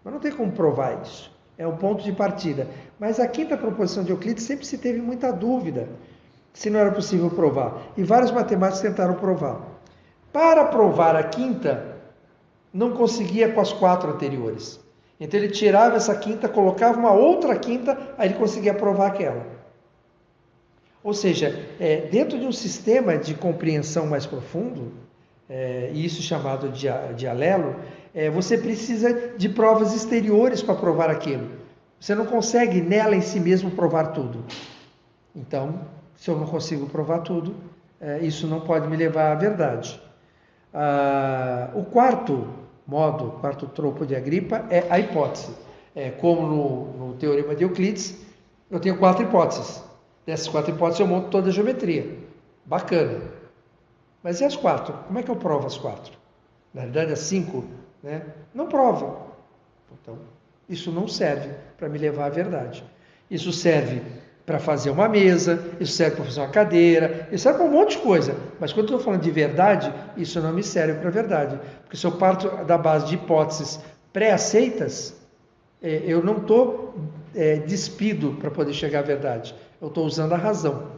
Mas não tem como provar isso. É um ponto de partida. Mas a quinta proposição de Euclides sempre se teve muita dúvida se não era possível provar. E vários matemáticos tentaram provar. Para provar a quinta, não conseguia com as 4 anteriores. Então ele tirava essa quinta, colocava uma outra quinta, aí ele conseguia provar aquela. Ou seja, dentro de um sistema de compreensão mais profundo, e isso chamado de alelo, você precisa de provas exteriores para provar aquilo. Você não consegue nela em si mesmo provar tudo. Então, se eu não consigo provar tudo, isso não pode me levar à verdade. O quarto modo, quarto tropo de Agripa, é a hipótese. Como no Teorema de Euclides, eu tenho 4 hipóteses. Dessas 4 hipóteses eu monto toda a geometria. Bacana. Mas e as 4? Como é que eu provo as 4? Na realidade, as 5, né? Não provo. Então, isso não serve para me levar à verdade. Isso serve para fazer uma mesa, isso serve para fazer uma cadeira, isso serve para um monte de coisa. Mas quando eu estou falando de verdade, isso não me serve para a verdade. Porque se eu parto da base de hipóteses pré-aceitas, eu não estou despido para poder chegar à verdade. Eu estou usando a razão.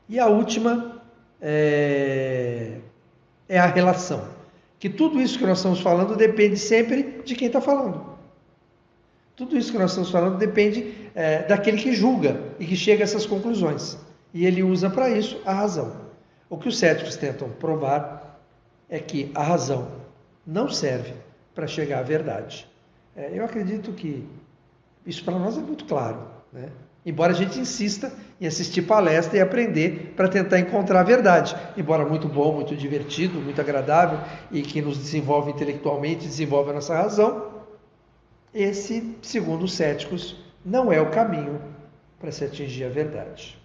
E a última é a relação. Que tudo isso que nós estamos falando depende sempre de quem está falando. Tudo isso que nós estamos falando depende daquele que julga e que chega a essas conclusões. E ele usa para isso a razão. O que os céticos tentam provar é que a razão não serve para chegar à verdade. Eu acredito que isso para nós é muito claro, né? Embora a gente insista em assistir palestra e aprender para tentar encontrar a verdade. Embora muito bom, muito divertido, muito agradável e que nos desenvolve intelectualmente, desenvolve a nossa razão, esse, segundo os céticos, não é o caminho para se atingir a verdade.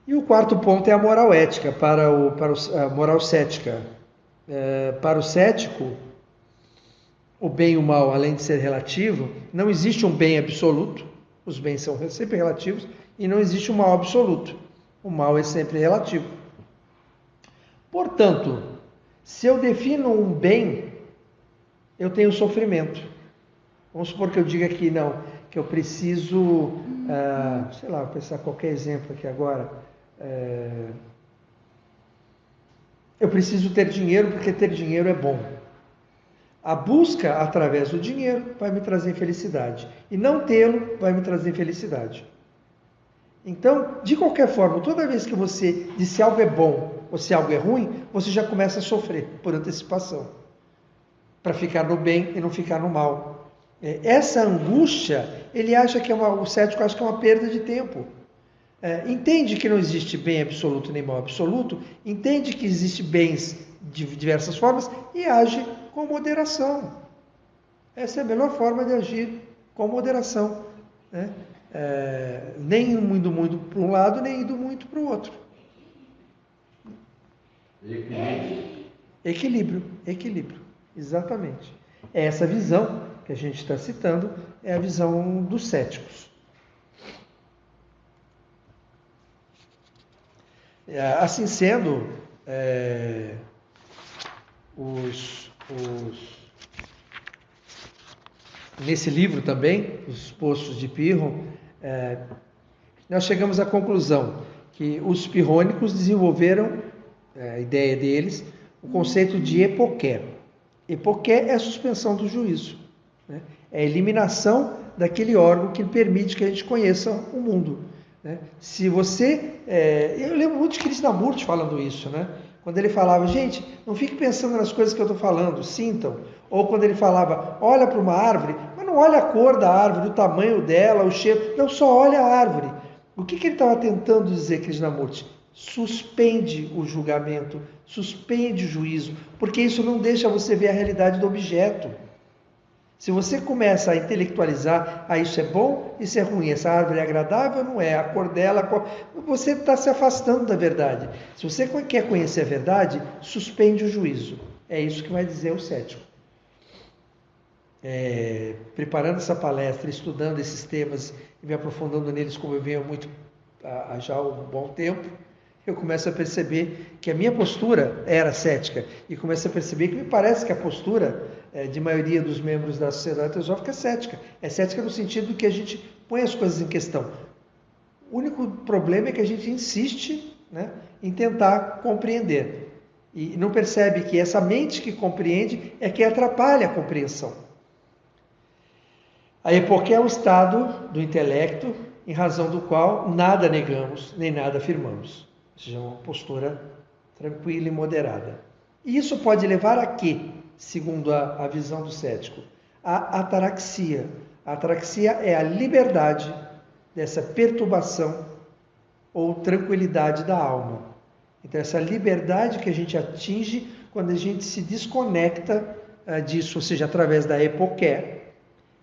E o quarto ponto é a moral ética, a moral cética. Para o cético, o bem e o mal, além de ser relativo, não existe um bem absoluto. Os bens são sempre relativos e não existe um mal absoluto. O mal é sempre relativo. Portanto, se eu defino um bem, eu tenho sofrimento. Vamos supor que eu diga que não, que eu preciso, sei lá, vou pensar qualquer exemplo aqui agora. Eu preciso ter dinheiro porque ter dinheiro é bom. A busca através do dinheiro vai me trazer felicidade. E não tê-lo vai me trazer felicidade. Então, de qualquer forma, toda vez que você diz se algo é bom ou se algo é ruim, você já começa a sofrer por antecipação. Para ficar no bem e não ficar no mal. Essa angústia, ele acha que o cético acha que é uma perda de tempo. Entende que não existe bem absoluto nem mal absoluto, entende que existe bens de diversas formas e age com moderação. Essa é a melhor forma de agir, com moderação. Né? Nem indo muito para um lado, nem indo muito para o outro. Equilíbrio, exatamente. Essa visão que a gente está citando é a visão dos céticos. Assim sendo, nesse livro também, Os Postos de Pyrrhon, nós chegamos à conclusão que os pirrônicos desenvolveram, a ideia deles, o conceito de epoqué. Epoqué é a suspensão do juízo, né? É a eliminação daquele órgão que permite que a gente conheça o mundo. Né? Se você... eu lembro muito de Krishnamurti falando isso, né? Quando ele falava, gente, não fique pensando nas coisas que eu estou falando, sintam. Ou quando ele falava, olha para uma árvore, mas não olha a cor da árvore, o tamanho dela, o cheiro, não, só olha a árvore. O que ele estava tentando dizer, Krishnamurti? Suspende o julgamento, suspende o juízo, porque isso não deixa você ver a realidade do objeto. Se você começa a intelectualizar, isso é bom, isso é ruim, essa árvore é agradável, não é, a cor dela, você está se afastando da verdade. Se você quer conhecer a verdade, suspende o juízo. É isso que vai dizer o cético. Preparando essa palestra, estudando esses temas e me aprofundando neles como eu venho muito já há um bom tempo, eu começo a perceber que a minha postura era cética e começo a perceber que me parece que a postura de maioria dos membros da sociedade teosófica é cética. É cética no sentido que a gente põe as coisas em questão. O único problema é que a gente insiste, né, em tentar compreender. E não percebe que essa mente que compreende é que atrapalha a compreensão. A epoqué é o estado do intelecto em razão do qual nada negamos nem nada afirmamos. Ou seja, uma postura tranquila e moderada. E isso pode levar a quê? Segundo a visão do cético, a ataraxia. A ataraxia é a liberdade dessa perturbação ou tranquilidade da alma. Então, essa liberdade que a gente atinge quando a gente se desconecta disso, ou seja, através da epoqué,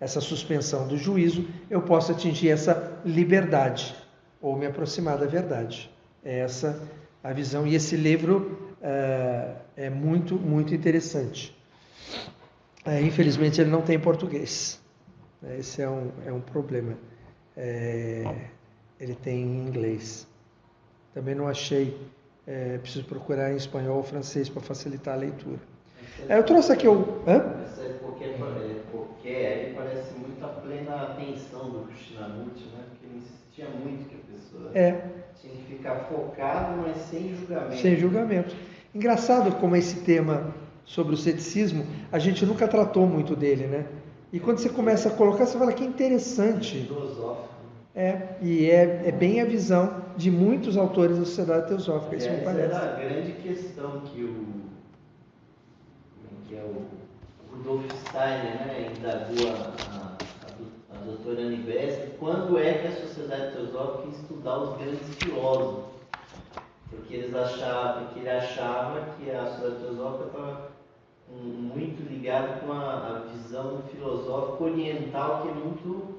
essa suspensão do juízo, eu posso atingir essa liberdade, ou me aproximar da verdade. É essa a visão, e esse livro é muito, muito interessante. Infelizmente ele não tem português, esse é um problema. Ele tem em inglês. Também não achei, preciso procurar em espanhol ou francês para facilitar a leitura. Eu trouxe aqui o... Porque ele parece muito a plena atenção do Krishnamurti, né? Porque ele insistia muito que a pessoa tinha que ficar focado, mas sem julgamento. Sem julgamento. Engraçado como esse tema sobre o ceticismo, a gente nunca tratou muito dele, né? E quando você começa a colocar, você fala que interessante. Filosófico. E é bem a visão de muitos autores da Sociedade Teosófica, isso me parece. Essa era a grande questão que o Rudolf Steiner, né, indagou a doutora Anne Besser, quando é que a Sociedade Teosófica ia estudar os grandes filósofos? Porque ele achava que a Sociedade Teosófica estava muito ligada com a visão filosófica oriental, que é muito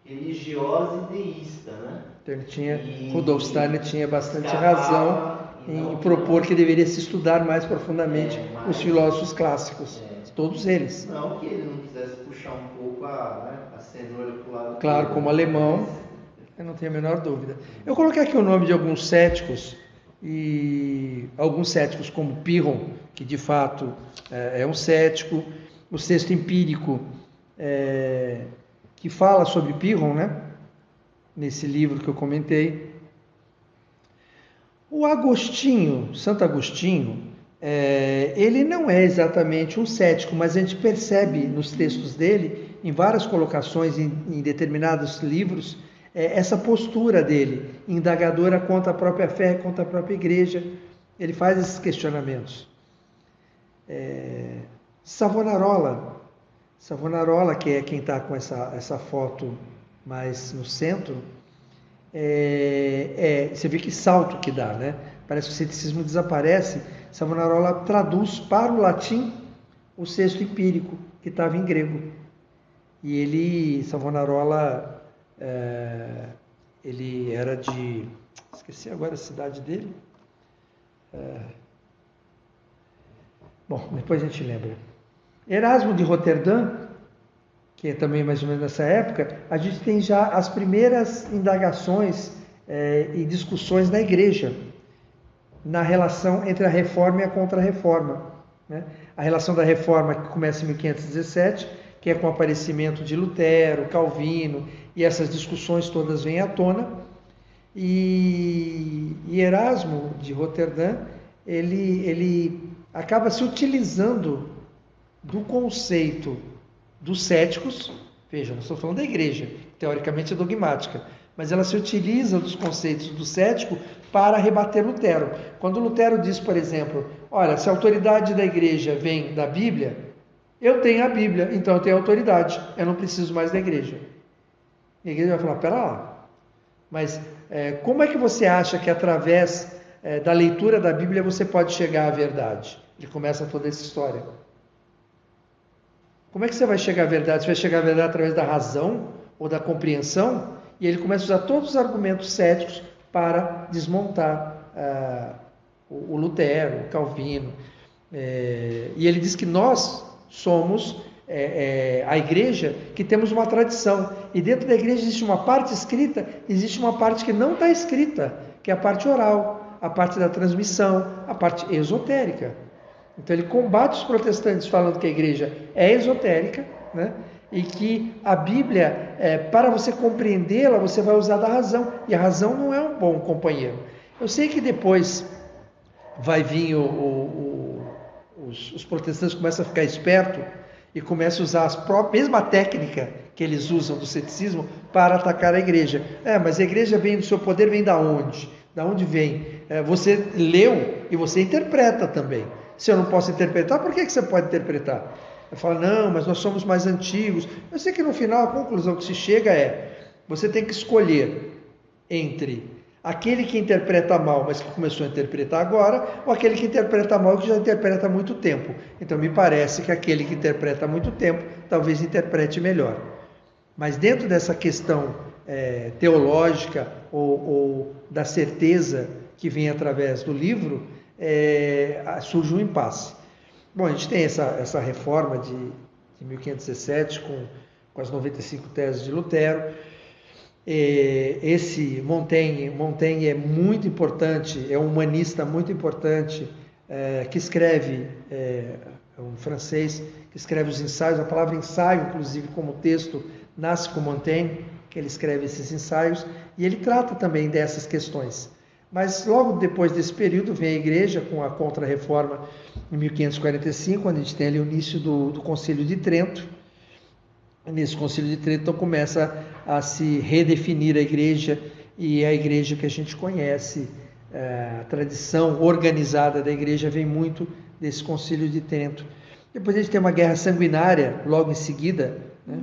religiosa e deísta, né? Então Rudolf Steiner tinha bastante razão em propor que deveria se estudar mais profundamente os filósofos clássicos, todos eles. Não que ele não quisesse puxar um pouco a cenoura para o lado. Claro, como alemão, eu não tenho a menor dúvida. Eu coloquei aqui o nome de alguns céticos, e alguns céticos como Pyrrhon, que de fato é um cético, o Sexto Empírico, que fala sobre Pyrrhon, né? Nesse livro que eu comentei. O Agostinho, Santo Agostinho, ele não é exatamente um cético, mas a gente percebe nos textos dele, em várias colocações, em determinados livros, essa postura dele, indagadora contra a própria fé, contra a própria igreja. Ele faz esses questionamentos. Savonarola, que é quem está com essa foto mais no centro, você vê que salto que dá, né? Parece que o ceticismo desaparece. Savonarola traduz para o latim o Sexto Empírico, que estava em grego. E Savonarola, ele era de... Esqueci agora a cidade dele. Bom, depois a gente lembra. Erasmo de Roterdã, que é também mais ou menos nessa época, a gente tem já as primeiras indagações e discussões na igreja, na relação entre a reforma e a contra-reforma. Né? A relação da reforma, que começa em 1517, que é com o aparecimento de Lutero, Calvino, e essas discussões todas vêm à tona. E Erasmo de Roterdã, ele acaba se utilizando do conceito dos céticos. Veja, não estou falando da igreja, teoricamente é dogmática, mas ela se utiliza dos conceitos do cético para rebater Lutero. Quando Lutero diz, por exemplo, olha, se a autoridade da igreja vem da Bíblia, eu tenho a Bíblia, então eu tenho autoridade, eu não preciso mais da igreja. E a igreja vai falar, pera lá, mas como é que você acha que através da leitura da Bíblia você pode chegar à verdade? Ele começa toda essa história. Como é que você vai chegar à verdade? Você vai chegar à verdade através da razão ou da compreensão? E ele começa a usar todos os argumentos céticos para desmontar o Lutero, o Calvino. E ele diz que nós somos a igreja que temos uma tradição. E dentro da igreja existe uma parte escrita, existe uma parte que não está escrita, que é a parte oral, a parte da transmissão, a parte esotérica. Então ele combate os protestantes falando que a igreja é esotérica, né? E que a Bíblia, para você compreendê-la, você vai usar da razão. E a razão não é um bom companheiro. Eu sei que depois vai vir os protestantes começam a ficar espertos e começam a usar a mesma técnica que eles usam do ceticismo para atacar a igreja. Mas a igreja vem do seu poder, vem da onde? Da onde vem? Você leu e você interpreta também. Se eu não posso interpretar, por que você pode interpretar? Eu falo, não, mas nós somos mais antigos. Eu sei que no final a conclusão que se chega você tem que escolher entre Aquele que interpreta mal, mas que começou a interpretar agora, ou aquele que interpreta mal e que já interpreta há muito tempo. Então, me parece que aquele que interpreta há muito tempo, talvez interprete melhor. Mas dentro dessa questão teológica ou da certeza que vem através do livro, surge um impasse. Bom, a gente tem essa reforma de 1517 com as 95 teses de Lutero. Esse Montaigne é muito importante, é um humanista muito importante, que escreve, um francês, que escreve os ensaios. A palavra ensaio, inclusive, como texto, nasce com Montaigne, que ele escreve esses ensaios, e ele trata também dessas questões. Mas logo depois desse período vem a Igreja com a Contra-Reforma em 1545, onde a gente tem ali o início do Concílio de Trento. Nesse Concílio de Trento, então, começa a se redefinir a Igreja, e a Igreja que a gente conhece, a tradição organizada da Igreja vem muito desse Concílio de Trento. Depois a gente tem uma guerra sanguinária logo em seguida, né?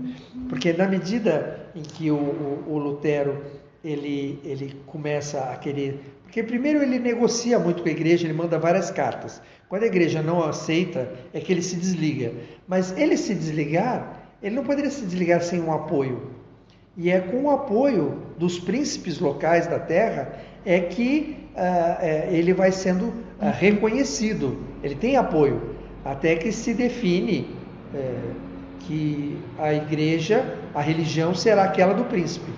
Porque na medida em que o Lutero ele começa a querer... Porque primeiro ele negocia muito com a Igreja, ele manda várias cartas. Quando a Igreja não aceita, é que ele se desliga. Mas ele se desligar, ele não poderia se desligar sem um apoio. E é com o apoio dos príncipes locais da terra é que ele vai sendo reconhecido. Ele tem apoio, até que se define que a Igreja, a religião, será aquela do príncipe.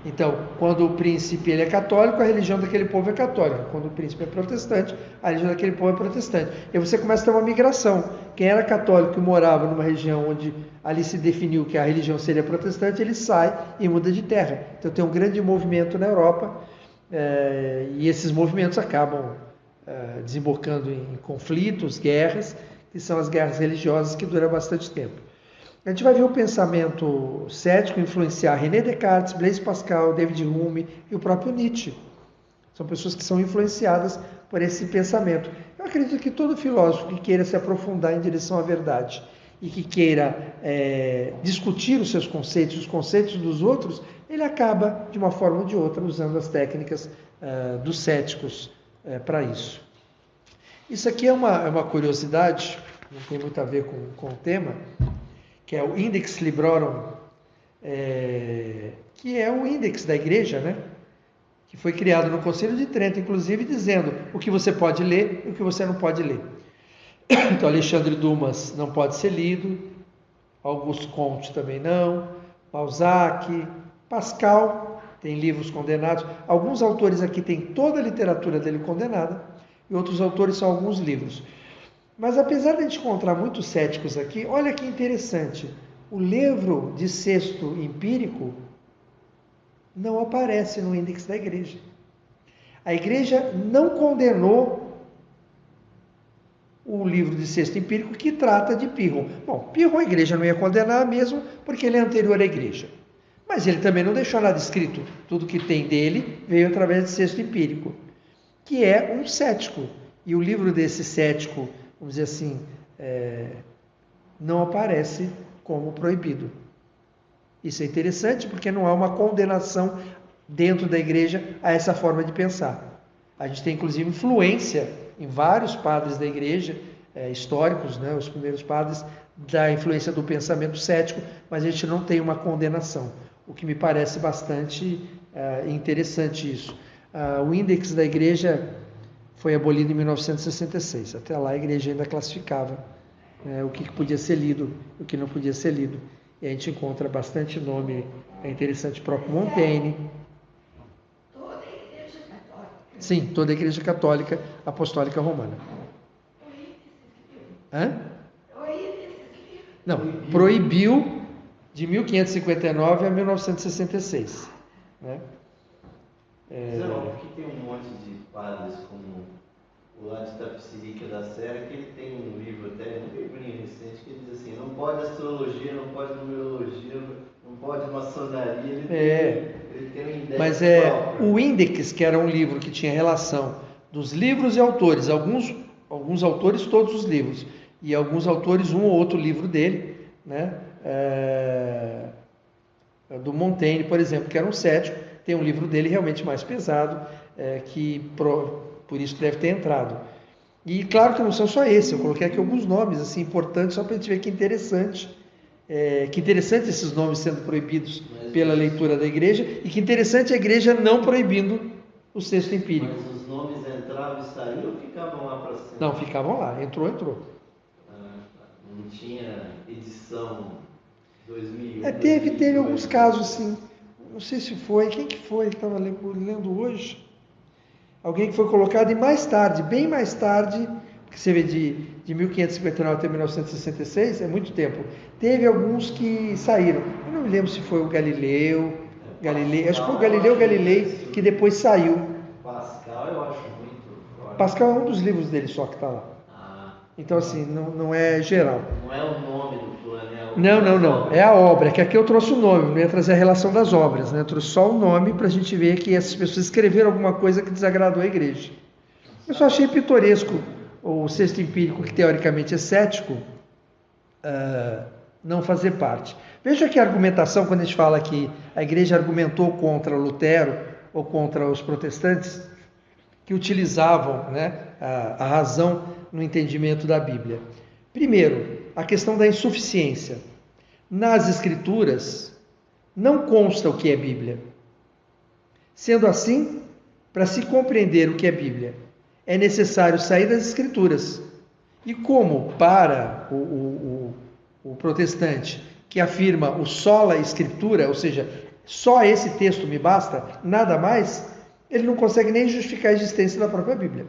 Então, quando o príncipe ele é católico, a religião daquele povo é católica. Quando o príncipe é protestante, a religião daquele povo é protestante. E você começa a ter uma migração. Quem era católico e morava numa região onde ali se definiu que a religião seria protestante, ele sai e muda de terra. Então tem um grande movimento na Europa, e esses movimentos acabam desembocando em conflitos, guerras, que são as guerras religiosas que duram bastante tempo. A gente vai ver o pensamento cético influenciar René Descartes, Blaise Pascal, David Hume e o próprio Nietzsche. São pessoas que são influenciadas por esse pensamento. Eu acredito que todo filósofo que queira se aprofundar em direção à verdade e que queira discutir os seus conceitos, os conceitos dos outros, ele acaba, de uma forma ou de outra, usando as técnicas dos céticos para isso. Isso aqui é uma curiosidade, não tem muito a ver com o tema, que é o Index Librorum, que é o índex da Igreja, né? Que foi criado no Concílio de Trento, inclusive dizendo o que você pode ler e o que você não pode ler. Então, Alexandre Dumas não pode ser lido, Auguste Comte também não, Balzac, Pascal tem livros condenados. Alguns autores aqui têm toda a literatura dele condenada e outros autores são alguns livros. Mas apesar de a gente encontrar muitos céticos aqui, olha que interessante, o livro de Sexto Empírico não aparece no índex da Igreja. A Igreja não condenou o livro de Sexto Empírico que trata de Pyrrhon. Bom, Pyrrhon a Igreja não ia condenar mesmo porque ele é anterior à Igreja. Mas ele também não deixou nada escrito. Tudo que tem dele veio através de Sexto Empírico, que é um cético. E o livro desse cético, vamos dizer assim, não aparece como proibido. Isso é interessante porque não há uma condenação dentro da Igreja a essa forma de pensar. A gente tem inclusive influência em vários padres da Igreja, históricos, né, os primeiros padres, da influência do pensamento cético, mas a gente não tem uma condenação, o que me parece bastante interessante isso. O índex da Igreja foi abolido em 1966. Até lá a Igreja ainda classificava o que podia ser lido e o que não podia ser lido. E a gente encontra bastante nome, é interessante, o próprio Montaigne. Toda a Igreja Católica. Sim, toda a Igreja Católica Apostólica Romana. Hã? Não, proibiu de 1559 a 1966. Né? Aqui tem um monte de padres, como o lá de Itapecerica da Serra, que ele tem um livro até, um livrinho recente, que ele diz assim, não pode astrologia, não pode numerologia, não pode maçonaria, ele tem um index. Mas o Índex, que era um livro que tinha relação dos livros e autores, alguns autores todos os livros, e alguns autores um ou outro livro dele, né? Do Montaigne, por exemplo, que era um cético, Tem um livro dele realmente mais pesado, por isso deve ter entrado. E claro que não são só esses, eu coloquei aqui alguns nomes assim, importantes, só para a gente ver que interessante. Que interessante esses nomes sendo proibidos pela leitura da igreja, e que interessante a igreja não proibindo o texto empírico. Mas os nomes entravam e saíam ou ficavam lá para sempre? Não, ficavam lá, entrou. Não tinha edição 2001? Teve alguns casos assim, não sei se foi, quem que foi que estava lendo hoje? Alguém que foi colocado e mais tarde, bem mais tarde, porque você vê de 1559 até 1966, é muito tempo. Teve alguns que saíram. Eu não me lembro se foi o Galileu, acho que foi o Galileu Galilei que depois saiu. Pascal eu acho muito. Pascal é um dos livros dele só que está lá. Então assim, não é geral. Não é o nome do fulano, Não. É a obra, que aqui eu trouxe o nome, não ia trazer a relação das obras, né? Eu trouxe só o nome para a gente ver que essas pessoas escreveram alguma coisa que desagradou a igreja. Eu só achei pitoresco o texto empírico, que teoricamente é cético, não fazer parte. Veja que a argumentação, quando a gente fala que a igreja argumentou contra Lutero ou contra os protestantes, que utilizavam, né, a razão no entendimento da Bíblia. Primeiro, a questão da insuficiência. Nas Escrituras, não consta o que é Bíblia. Sendo assim, para se compreender o que é Bíblia, é necessário sair das Escrituras. E como para o protestante que afirma o sola Escritura, ou seja, só esse texto me basta, nada mais, ele não consegue nem justificar a existência da própria Bíblia,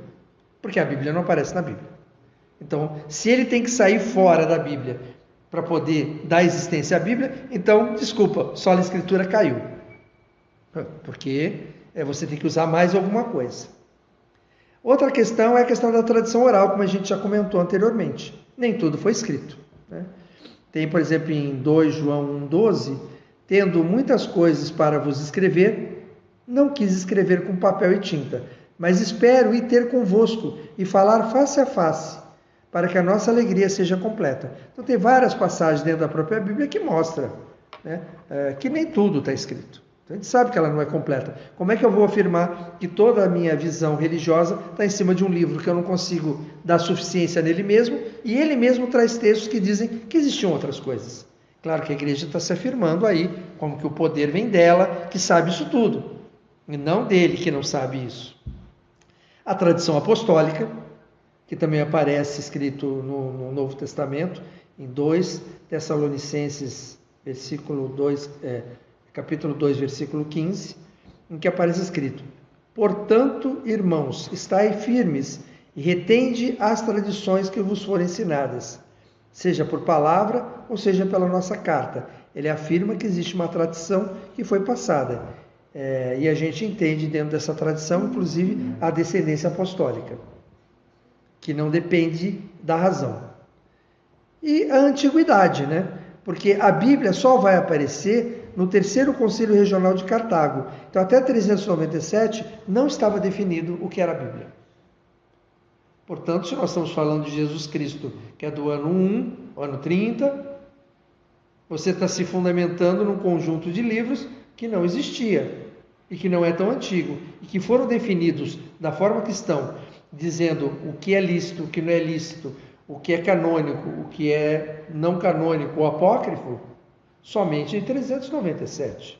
porque a Bíblia não aparece na Bíblia. Então, se ele tem que sair fora da Bíblia para poder dar existência à Bíblia, então, desculpa, só a Escritura caiu. Porque você tem que usar mais alguma coisa. Outra questão é a questão da tradição oral, como a gente já comentou anteriormente. Nem tudo foi escrito, né? Tem, por exemplo, em 2 João 1,12, tendo muitas coisas para vos escrever, não quis escrever com papel e tinta, mas espero ir ter convosco e falar face a face, para que a nossa alegria seja completa. Então tem várias passagens dentro da própria Bíblia que mostram, né, que nem tudo está escrito. Então a gente sabe que ela não é completa. Como é que eu vou afirmar que toda a minha visão religiosa está em cima de um livro que eu não consigo dar suficiência nele mesmo, e ele mesmo traz textos que dizem que existiam outras coisas? Claro que a igreja está se afirmando aí, como que o poder vem dela, que sabe isso tudo, e não dele, que não sabe isso. A tradição apostólica, que também aparece escrito no Novo Testamento, em 2 Tessalonicenses, capítulo 2, versículo 15, em que aparece escrito: portanto, irmãos, estai firmes e retende as tradições que vos foram ensinadas, seja por palavra ou seja pela nossa carta. Ele afirma que existe uma tradição que foi passada, e a gente entende dentro dessa tradição, inclusive, a descendência apostólica, que não depende da razão. E a antiguidade, né? Porque a Bíblia só vai aparecer no terceiro concílio regional de Cartago. Então, até 397, não estava definido o que era a Bíblia. Portanto, se nós estamos falando de Jesus Cristo, que é do ano 1, ano 30, você está se fundamentando num conjunto de livros que não existia e que não é tão antigo, e que foram definidos da forma que estão, dizendo o que é lícito, o que não é lícito, o que é canônico, o que é não canônico ou apócrifo, somente em 397.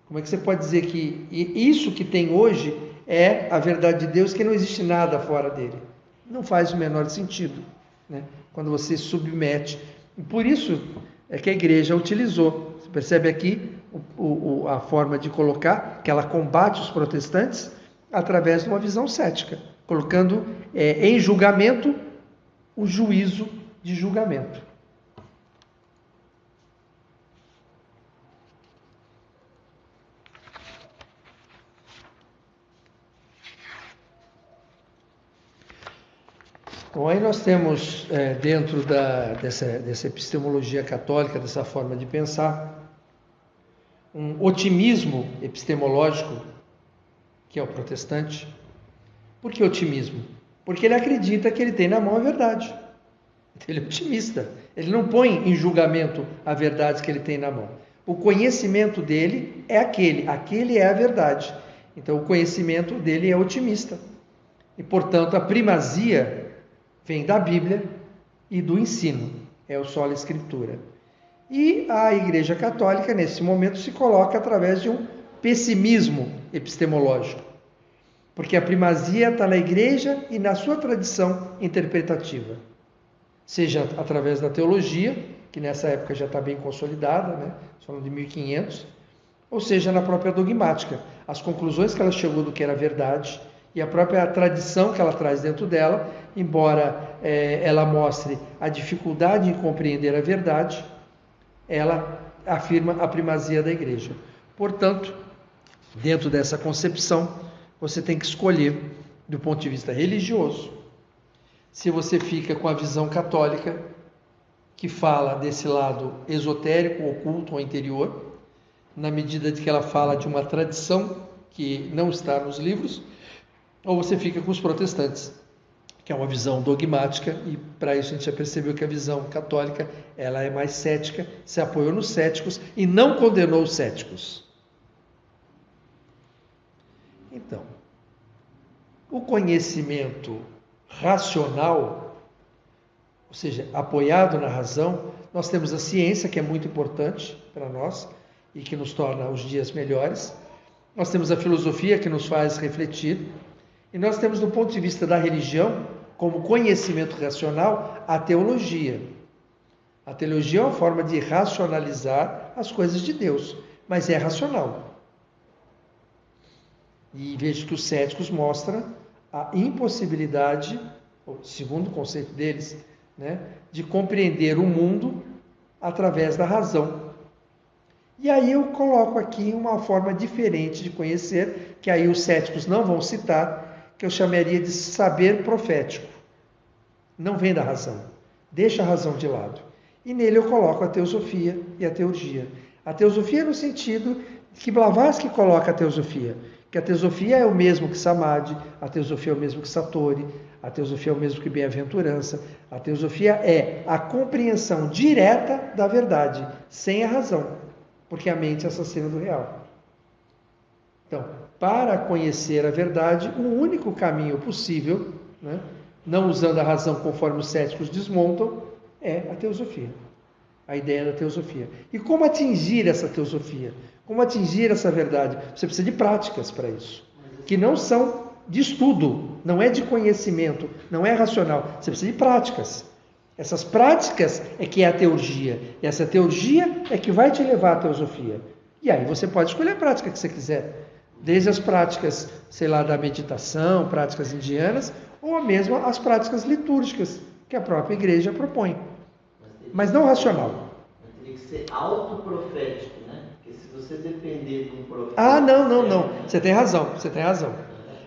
Como é que você pode dizer que isso que tem hoje é a verdade de Deus, que não existe nada fora dele? Não faz o menor sentido, né? Quando você submete. E por isso é que a igreja utilizou. Você percebe aqui a forma de colocar, que ela combate os protestantes através de uma visão cética, colocando em julgamento o juízo de julgamento. Bom, aí nós temos dentro dessa epistemologia católica, dessa forma de pensar, um otimismo epistemológico, que é o protestante. Por que otimismo? Porque ele acredita que ele tem na mão a verdade. Ele é otimista. Ele não põe em julgamento a verdade que ele tem na mão. O conhecimento dele é aquele é a verdade. Então o conhecimento dele é otimista. E portanto a primazia vem da Bíblia e do ensino, é o sola escritura. E a Igreja Católica nesse momento se coloca através de um pessimismo epistemológico. Porque a primazia está na Igreja e na sua tradição interpretativa. Seja através da teologia, que nessa época já está bem consolidada, né? Falando de 1500, ou seja, na própria dogmática. As conclusões que ela chegou do que era verdade e a própria tradição que ela traz dentro dela, embora ela mostre a dificuldade em compreender a verdade, ela afirma a primazia da Igreja. Portanto, dentro dessa concepção, você tem que escolher, do ponto de vista religioso, se você fica com a visão católica, que fala desse lado esotérico, oculto ou interior, na medida de que ela fala de uma tradição que não está nos livros, ou você fica com os protestantes, que é uma visão dogmática, e para isso a gente já percebeu que a visão católica ela é mais cética, se apoiou nos céticos e não condenou os céticos. Então, o conhecimento racional, ou seja, apoiado na razão, nós temos a ciência, que é muito importante para nós e que nos torna os dias melhores. Nós temos a filosofia, que nos faz refletir. E nós temos, do ponto de vista da religião, como conhecimento racional, a teologia. A teologia é uma forma de racionalizar as coisas de Deus, mas é racional. E vejo que os céticos mostram a impossibilidade, segundo o conceito deles, né, de compreender o mundo através da razão. E aí eu coloco aqui uma forma diferente de conhecer, que aí os céticos não vão citar, que eu chamaria de saber profético. Não vem da razão, deixa a razão de lado. E nele eu coloco a teosofia e a teurgia. A teosofia no sentido que Blavatsky coloca a teosofia, que a teosofia é o mesmo que Samadhi, a teosofia é o mesmo que Satori, a teosofia é o mesmo que bem-aventurança. A teosofia é a compreensão direta da verdade, sem a razão, porque a mente é assassina do real. Então, para conhecer a verdade, o único caminho possível, né, não usando a razão conforme os céticos desmontam, é a teosofia. A ideia da teosofia. E como atingir essa teosofia? Como atingir essa verdade? Você precisa de práticas para isso, que não são de estudo, não é de conhecimento, não é racional. Você precisa de práticas. Essas práticas é que é a teurgia. E essa teurgia é que vai te levar à teosofia. E aí você pode escolher a prática que você quiser. Desde as práticas, sei lá, da meditação, práticas indianas, ou mesmo as práticas litúrgicas que a própria igreja propõe. Mas não racional. Mas teria que ser autoprofético, né? Porque se você depender de um profeta... Ah, não. Você tem razão.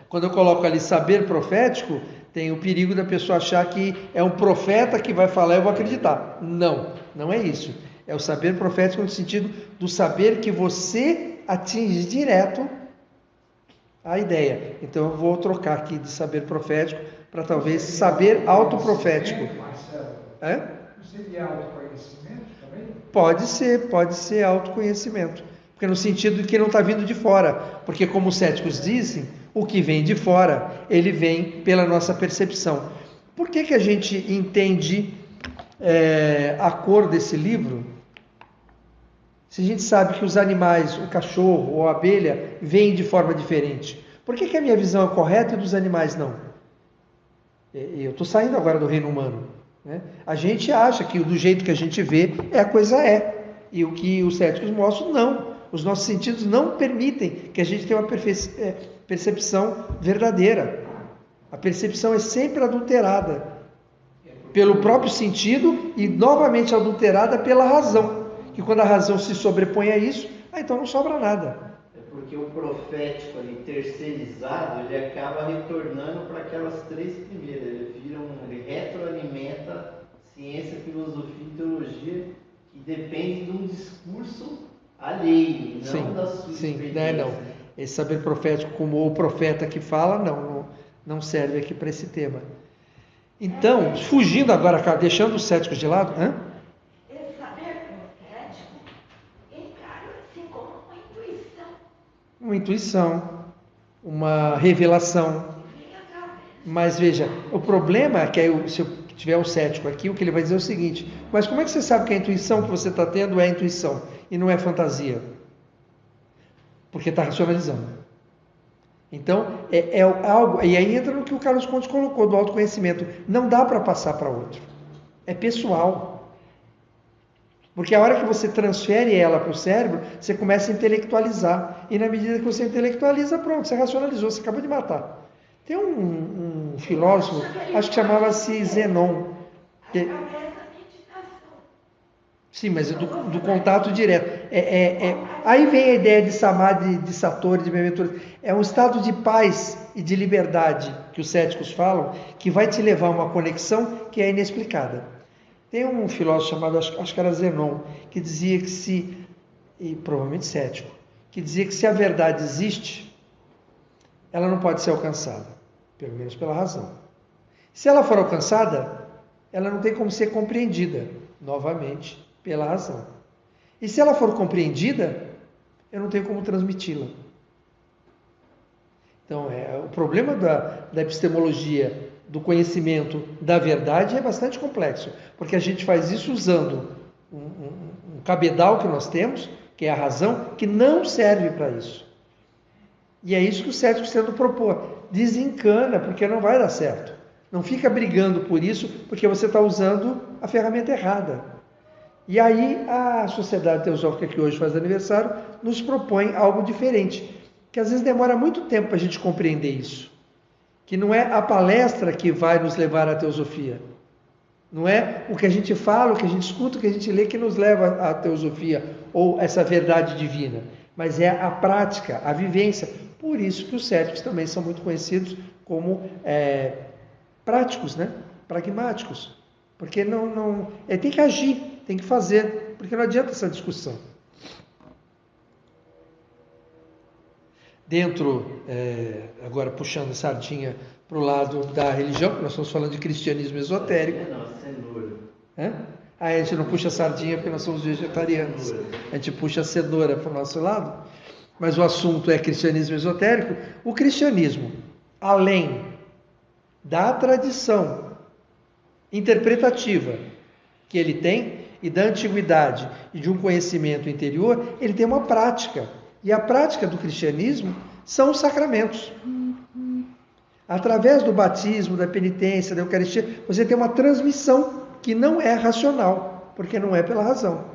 Quando eu coloco ali saber profético, tem o perigo da pessoa achar que é um profeta que vai falar e eu vou acreditar. Não é isso. É o saber profético no sentido do saber que você atinge direto a ideia. Então eu vou trocar aqui de saber profético para talvez saber autoprofético. É? Não seria autoconhecimento também? Pode ser autoconhecimento. Porque no sentido de que não está vindo de fora. Porque como os céticos dizem, o que vem de fora, ele vem pela nossa percepção. Por que a gente entende a cor desse livro? Se a gente sabe que os animais, o cachorro ou a abelha, vêm de forma diferente. Por que a minha visão é correta e dos animais não? Eu estou saindo agora do reino humano. Né? A gente acha que do jeito que a gente vê, a coisa é. E o que os céticos mostram, não. Os nossos sentidos não permitem que a gente tenha uma percepção verdadeira. A percepção é sempre adulterada pelo próprio sentido e novamente adulterada pela razão. Que quando a razão se sobrepõe a isso, então não sobra nada. É porque o profético ali terceirizado, ele acaba retornando para aquelas três primeiras. Ele retroalimenta ciência, filosofia e teologia, que depende de um discurso alheio, não da sua experiência. Não. Esse saber profético, como o profeta que fala, não serve aqui para esse tema. Então, fugindo agora, deixando os céticos de lado... Esse saber profético encaixa uma intuição, uma revelação. Mas veja, o problema é que aí, se eu tiver um cético aqui, o que ele vai dizer é o seguinte: mas como é que você sabe que a intuição que você está tendo é intuição e não é fantasia? Porque está racionalizando. Então, é algo, e aí entra no que o Carlos Conte colocou do autoconhecimento. Não dá para passar para outro. É pessoal. Porque a hora que você transfere ela para o cérebro, você começa a intelectualizar. E na medida que você intelectualiza, pronto, você racionalizou, você acabou de matar. Tem um filósofo, acho que chamava-se Zenon. Sim, mas do contato direto. Aí vem a ideia de Samadhi, de Satori, de Bem-aventurança. É um estado de paz e de liberdade que os céticos falam, que vai te levar a uma conexão que é inexplicada. Tem um filósofo chamado, acho que era Zenon, que dizia que e provavelmente cético, que dizia que se a verdade existe, ela não pode ser alcançada, pelo menos pela razão. Se ela for alcançada, ela não tem como ser compreendida, novamente, pela razão. E se ela for compreendida, eu não tenho como transmiti-la. Então, o problema da epistemologia, do conhecimento da verdade é bastante complexo, porque a gente faz isso usando um cabedal que nós temos, que é a razão, que não serve para isso. E é isso que os céticos tentam propor. Desencana, porque não vai dar certo. Não fica brigando por isso, porque você está usando a ferramenta errada. E aí a Sociedade Teosófica, que hoje faz aniversário, nos propõe algo diferente, que às vezes demora muito tempo para a gente compreender isso. Que não é a palestra que vai nos levar à teosofia. Não é o que a gente fala, o que a gente escuta, o que a gente lê que nos leva à teosofia ou essa verdade divina. Mas é a prática, a vivência. Por isso que os céticos também são muito conhecidos como práticos, né? Pragmáticos. Porque tem que agir, tem que fazer, porque não adianta essa discussão. Dentro, agora puxando a sardinha para o lado da religião, nós estamos falando de cristianismo esotérico. A gente não puxa a sardinha porque nós somos vegetarianos. A gente puxa a cenoura para o nosso lado. Mas o assunto é cristianismo esotérico. O cristianismo, além da tradição interpretativa que ele tem, e da antiguidade, e de um conhecimento interior, ele tem uma prática. E a prática do cristianismo são os sacramentos. Através do batismo, da penitência, da Eucaristia, você tem uma transmissão que não é racional, porque não é pela razão.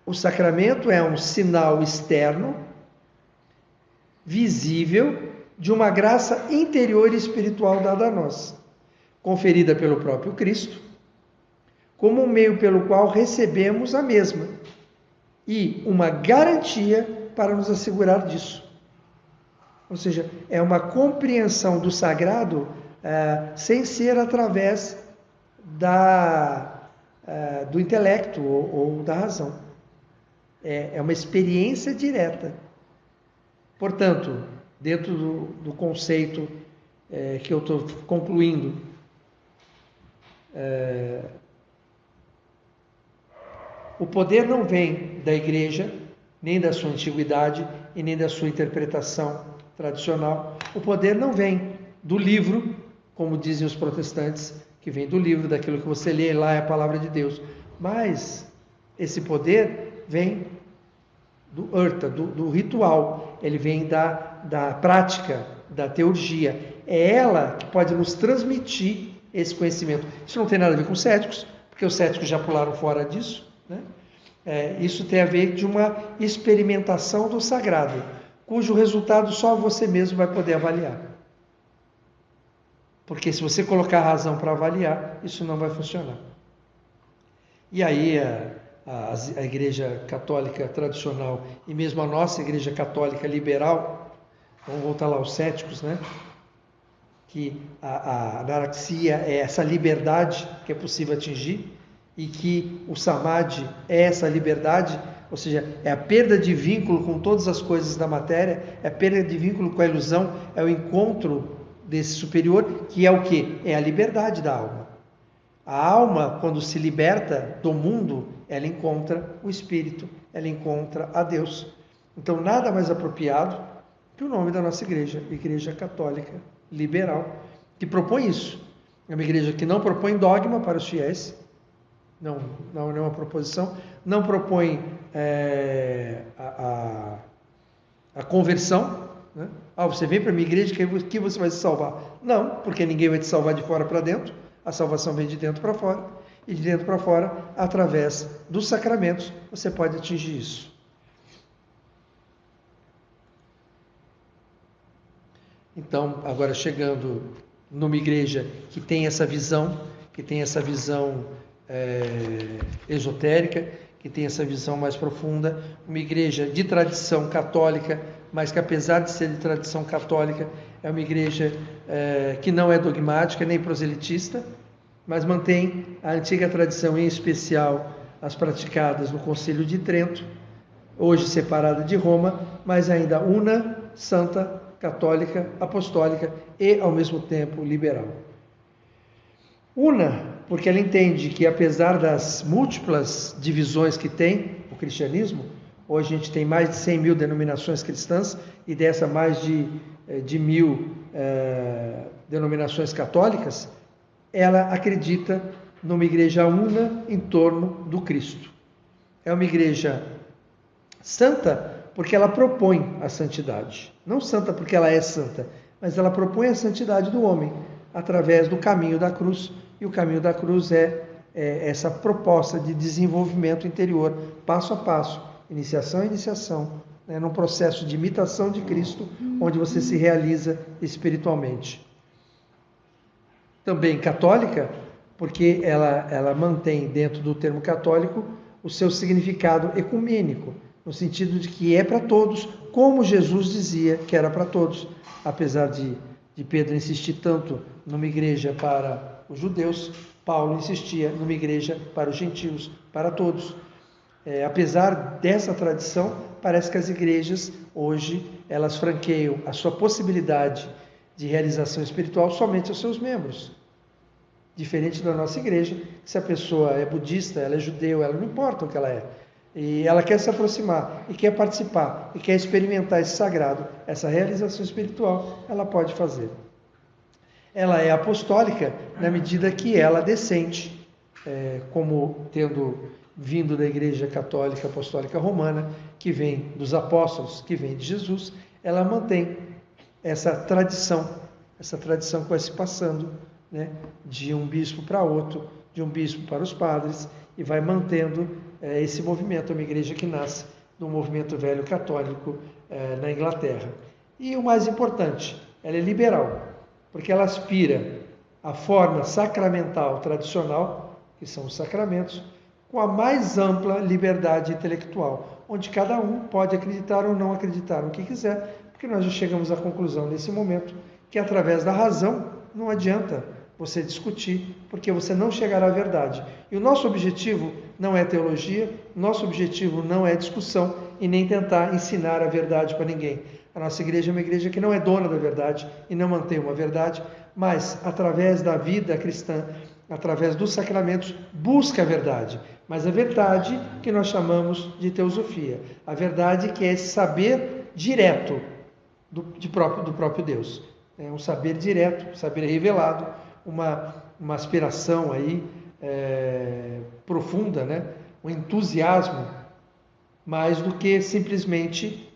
O sacramento é um sinal externo, visível, de uma graça interior e espiritual dada a nós, conferida pelo próprio Cristo, como um meio pelo qual recebemos a mesma, e uma garantia para nos assegurar disso. Ou seja, é uma compreensão do sagrado sem ser através do intelecto ou da razão. É uma experiência direta. Portanto, dentro do conceito que eu estou concluindo, o poder não vem da igreja, nem da sua antiguidade e nem da sua interpretação tradicional. O poder não vem do livro, como dizem os protestantes, que vem do livro, daquilo que você lê lá é a palavra de Deus. Mas esse poder vem do Urta, do ritual. Ele vem da prática, da teurgia. É ela que pode nos transmitir esse conhecimento. Isso não tem nada a ver com céticos, porque os céticos já pularam fora disso. Né? Isso tem a ver de uma experimentação do sagrado, cujo resultado só você mesmo vai poder avaliar. Porque se você colocar a razão para avaliar, isso não vai funcionar. E aí a Igreja Católica tradicional e mesmo a nossa Igreja Católica liberal, vamos voltar lá aos céticos, né? Que a anaraxia é essa liberdade que é possível atingir, e que o samadhi é essa liberdade, ou seja, é a perda de vínculo com todas as coisas da matéria, é a perda de vínculo com a ilusão, é o encontro desse superior, que é o quê? É a liberdade da alma. A alma, quando se liberta do mundo, ela encontra o Espírito, ela encontra a Deus. Então, nada mais apropriado que o nome da nossa igreja, Igreja Católica Liberal, que propõe isso. É uma igreja que não propõe dogma para os fiéis, não é uma proposição, não propõe a conversão, né? Você vem para a minha igreja que você vai se salvar. Não, porque ninguém vai te salvar de fora para dentro, a salvação vem de dentro para fora, e de dentro para fora, através dos sacramentos, você pode atingir isso. Então, agora chegando numa igreja que tem essa visão, esotérica, que tem essa visão mais profunda, uma igreja de tradição católica, mas que apesar de ser de tradição católica, é uma igreja que não é dogmática nem proselitista, mas mantém a antiga tradição, em especial as praticadas no Concílio de Trento, hoje separada de Roma, mas ainda una, santa, católica, apostólica e, ao mesmo tempo, liberal. Una, porque ela entende que, apesar das múltiplas divisões que tem o cristianismo, hoje a gente tem mais de 100 mil denominações cristãs e dessa mais de 1.000 denominações católicas, ela acredita numa igreja una em torno do Cristo. É uma igreja santa porque ela propõe a santidade. Não santa porque ela é santa, mas ela propõe a santidade do homem através do caminho da cruz. E o caminho da cruz é essa proposta de desenvolvimento interior, passo a passo, iniciação a iniciação, num processo de imitação de Cristo, onde você se realiza espiritualmente. Também católica, porque ela mantém dentro do termo católico o seu significado ecumênico, no sentido de que é para todos, como Jesus dizia que era para todos. Apesar de Pedro insistir tanto numa igreja para os judeus, Paulo insistia numa igreja para os gentios, para todos. Apesar dessa tradição, parece que as igrejas hoje, elas franqueiam a sua possibilidade de realização espiritual somente aos seus membros. Diferente da nossa igreja, se a pessoa é budista, ela é judeu, ela não importa o que ela é. E ela quer se aproximar, e quer participar, e quer experimentar esse sagrado, essa realização espiritual, ela pode fazer. Ela é apostólica na medida que ela descende, como tendo vindo da Igreja Católica Apostólica Romana, que vem dos apóstolos, que vem de Jesus, ela mantém essa tradição que vai se passando, né, de um bispo para outro, de um bispo para os padres, e vai mantendo esse movimento. É uma igreja que nasce do movimento velho católico na Inglaterra. E o mais importante, ela é liberal, porque ela aspira à forma sacramental tradicional, que são os sacramentos, com a mais ampla liberdade intelectual, onde cada um pode acreditar ou não acreditar no que quiser, porque nós já chegamos à conclusão nesse momento que através da razão não adianta você discutir, porque você não chegará à verdade. E o nosso objetivo não é teologia, nosso objetivo não é discussão e nem tentar ensinar a verdade para ninguém. A nossa igreja é uma igreja que não é dona da verdade e não mantém uma verdade, mas através da vida cristã, através dos sacramentos, busca a verdade. Mas a verdade que nós chamamos de teosofia, a verdade que é esse saber direto do próprio Deus. É um saber direto, saber revelado, uma aspiração aí profunda, né? Um entusiasmo, mais do que simplesmente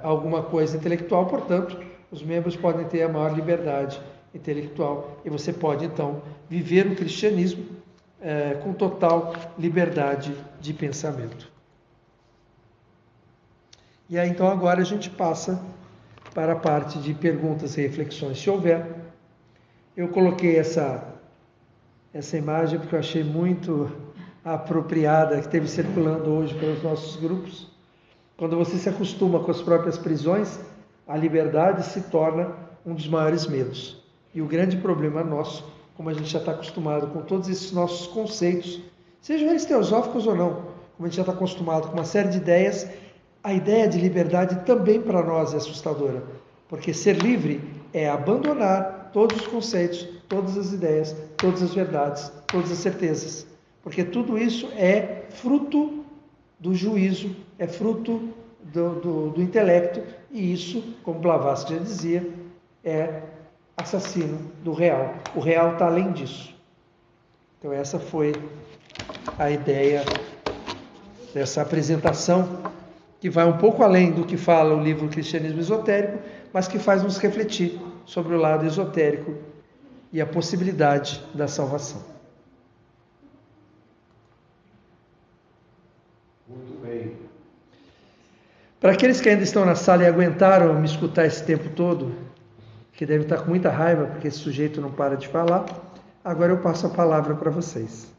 alguma coisa intelectual. Portanto, os membros podem ter a maior liberdade intelectual e você pode então viver o cristianismo com total liberdade de pensamento. E aí então agora a gente passa para a parte de perguntas e reflexões, se houver. Eu coloquei essa imagem porque eu achei muito apropriada, que esteve circulando hoje pelos nossos grupos. Quando você se acostuma com as próprias prisões, a liberdade se torna um dos maiores medos. E o grande problema nosso, como a gente já está acostumado com todos esses nossos conceitos, sejam eles teosóficos ou não, como a gente já está acostumado com uma série de ideias, a ideia de liberdade também para nós é assustadora, porque ser livre é abandonar todos os conceitos, todas as ideias, todas as verdades, todas as certezas, porque tudo isso é fruto do juízo, é fruto do intelecto, e isso, como Blavatsky já dizia, é assassino do real. O real está além disso. Então essa foi a ideia dessa apresentação, que vai um pouco além do que fala o livro Cristianismo Esotérico, mas que faz nos refletir sobre o lado esotérico e a possibilidade da salvação. Muito bem. Para aqueles que ainda estão na sala e aguentaram me escutar esse tempo todo, que devem estar com muita raiva porque esse sujeito não para de falar, agora eu passo a palavra para vocês.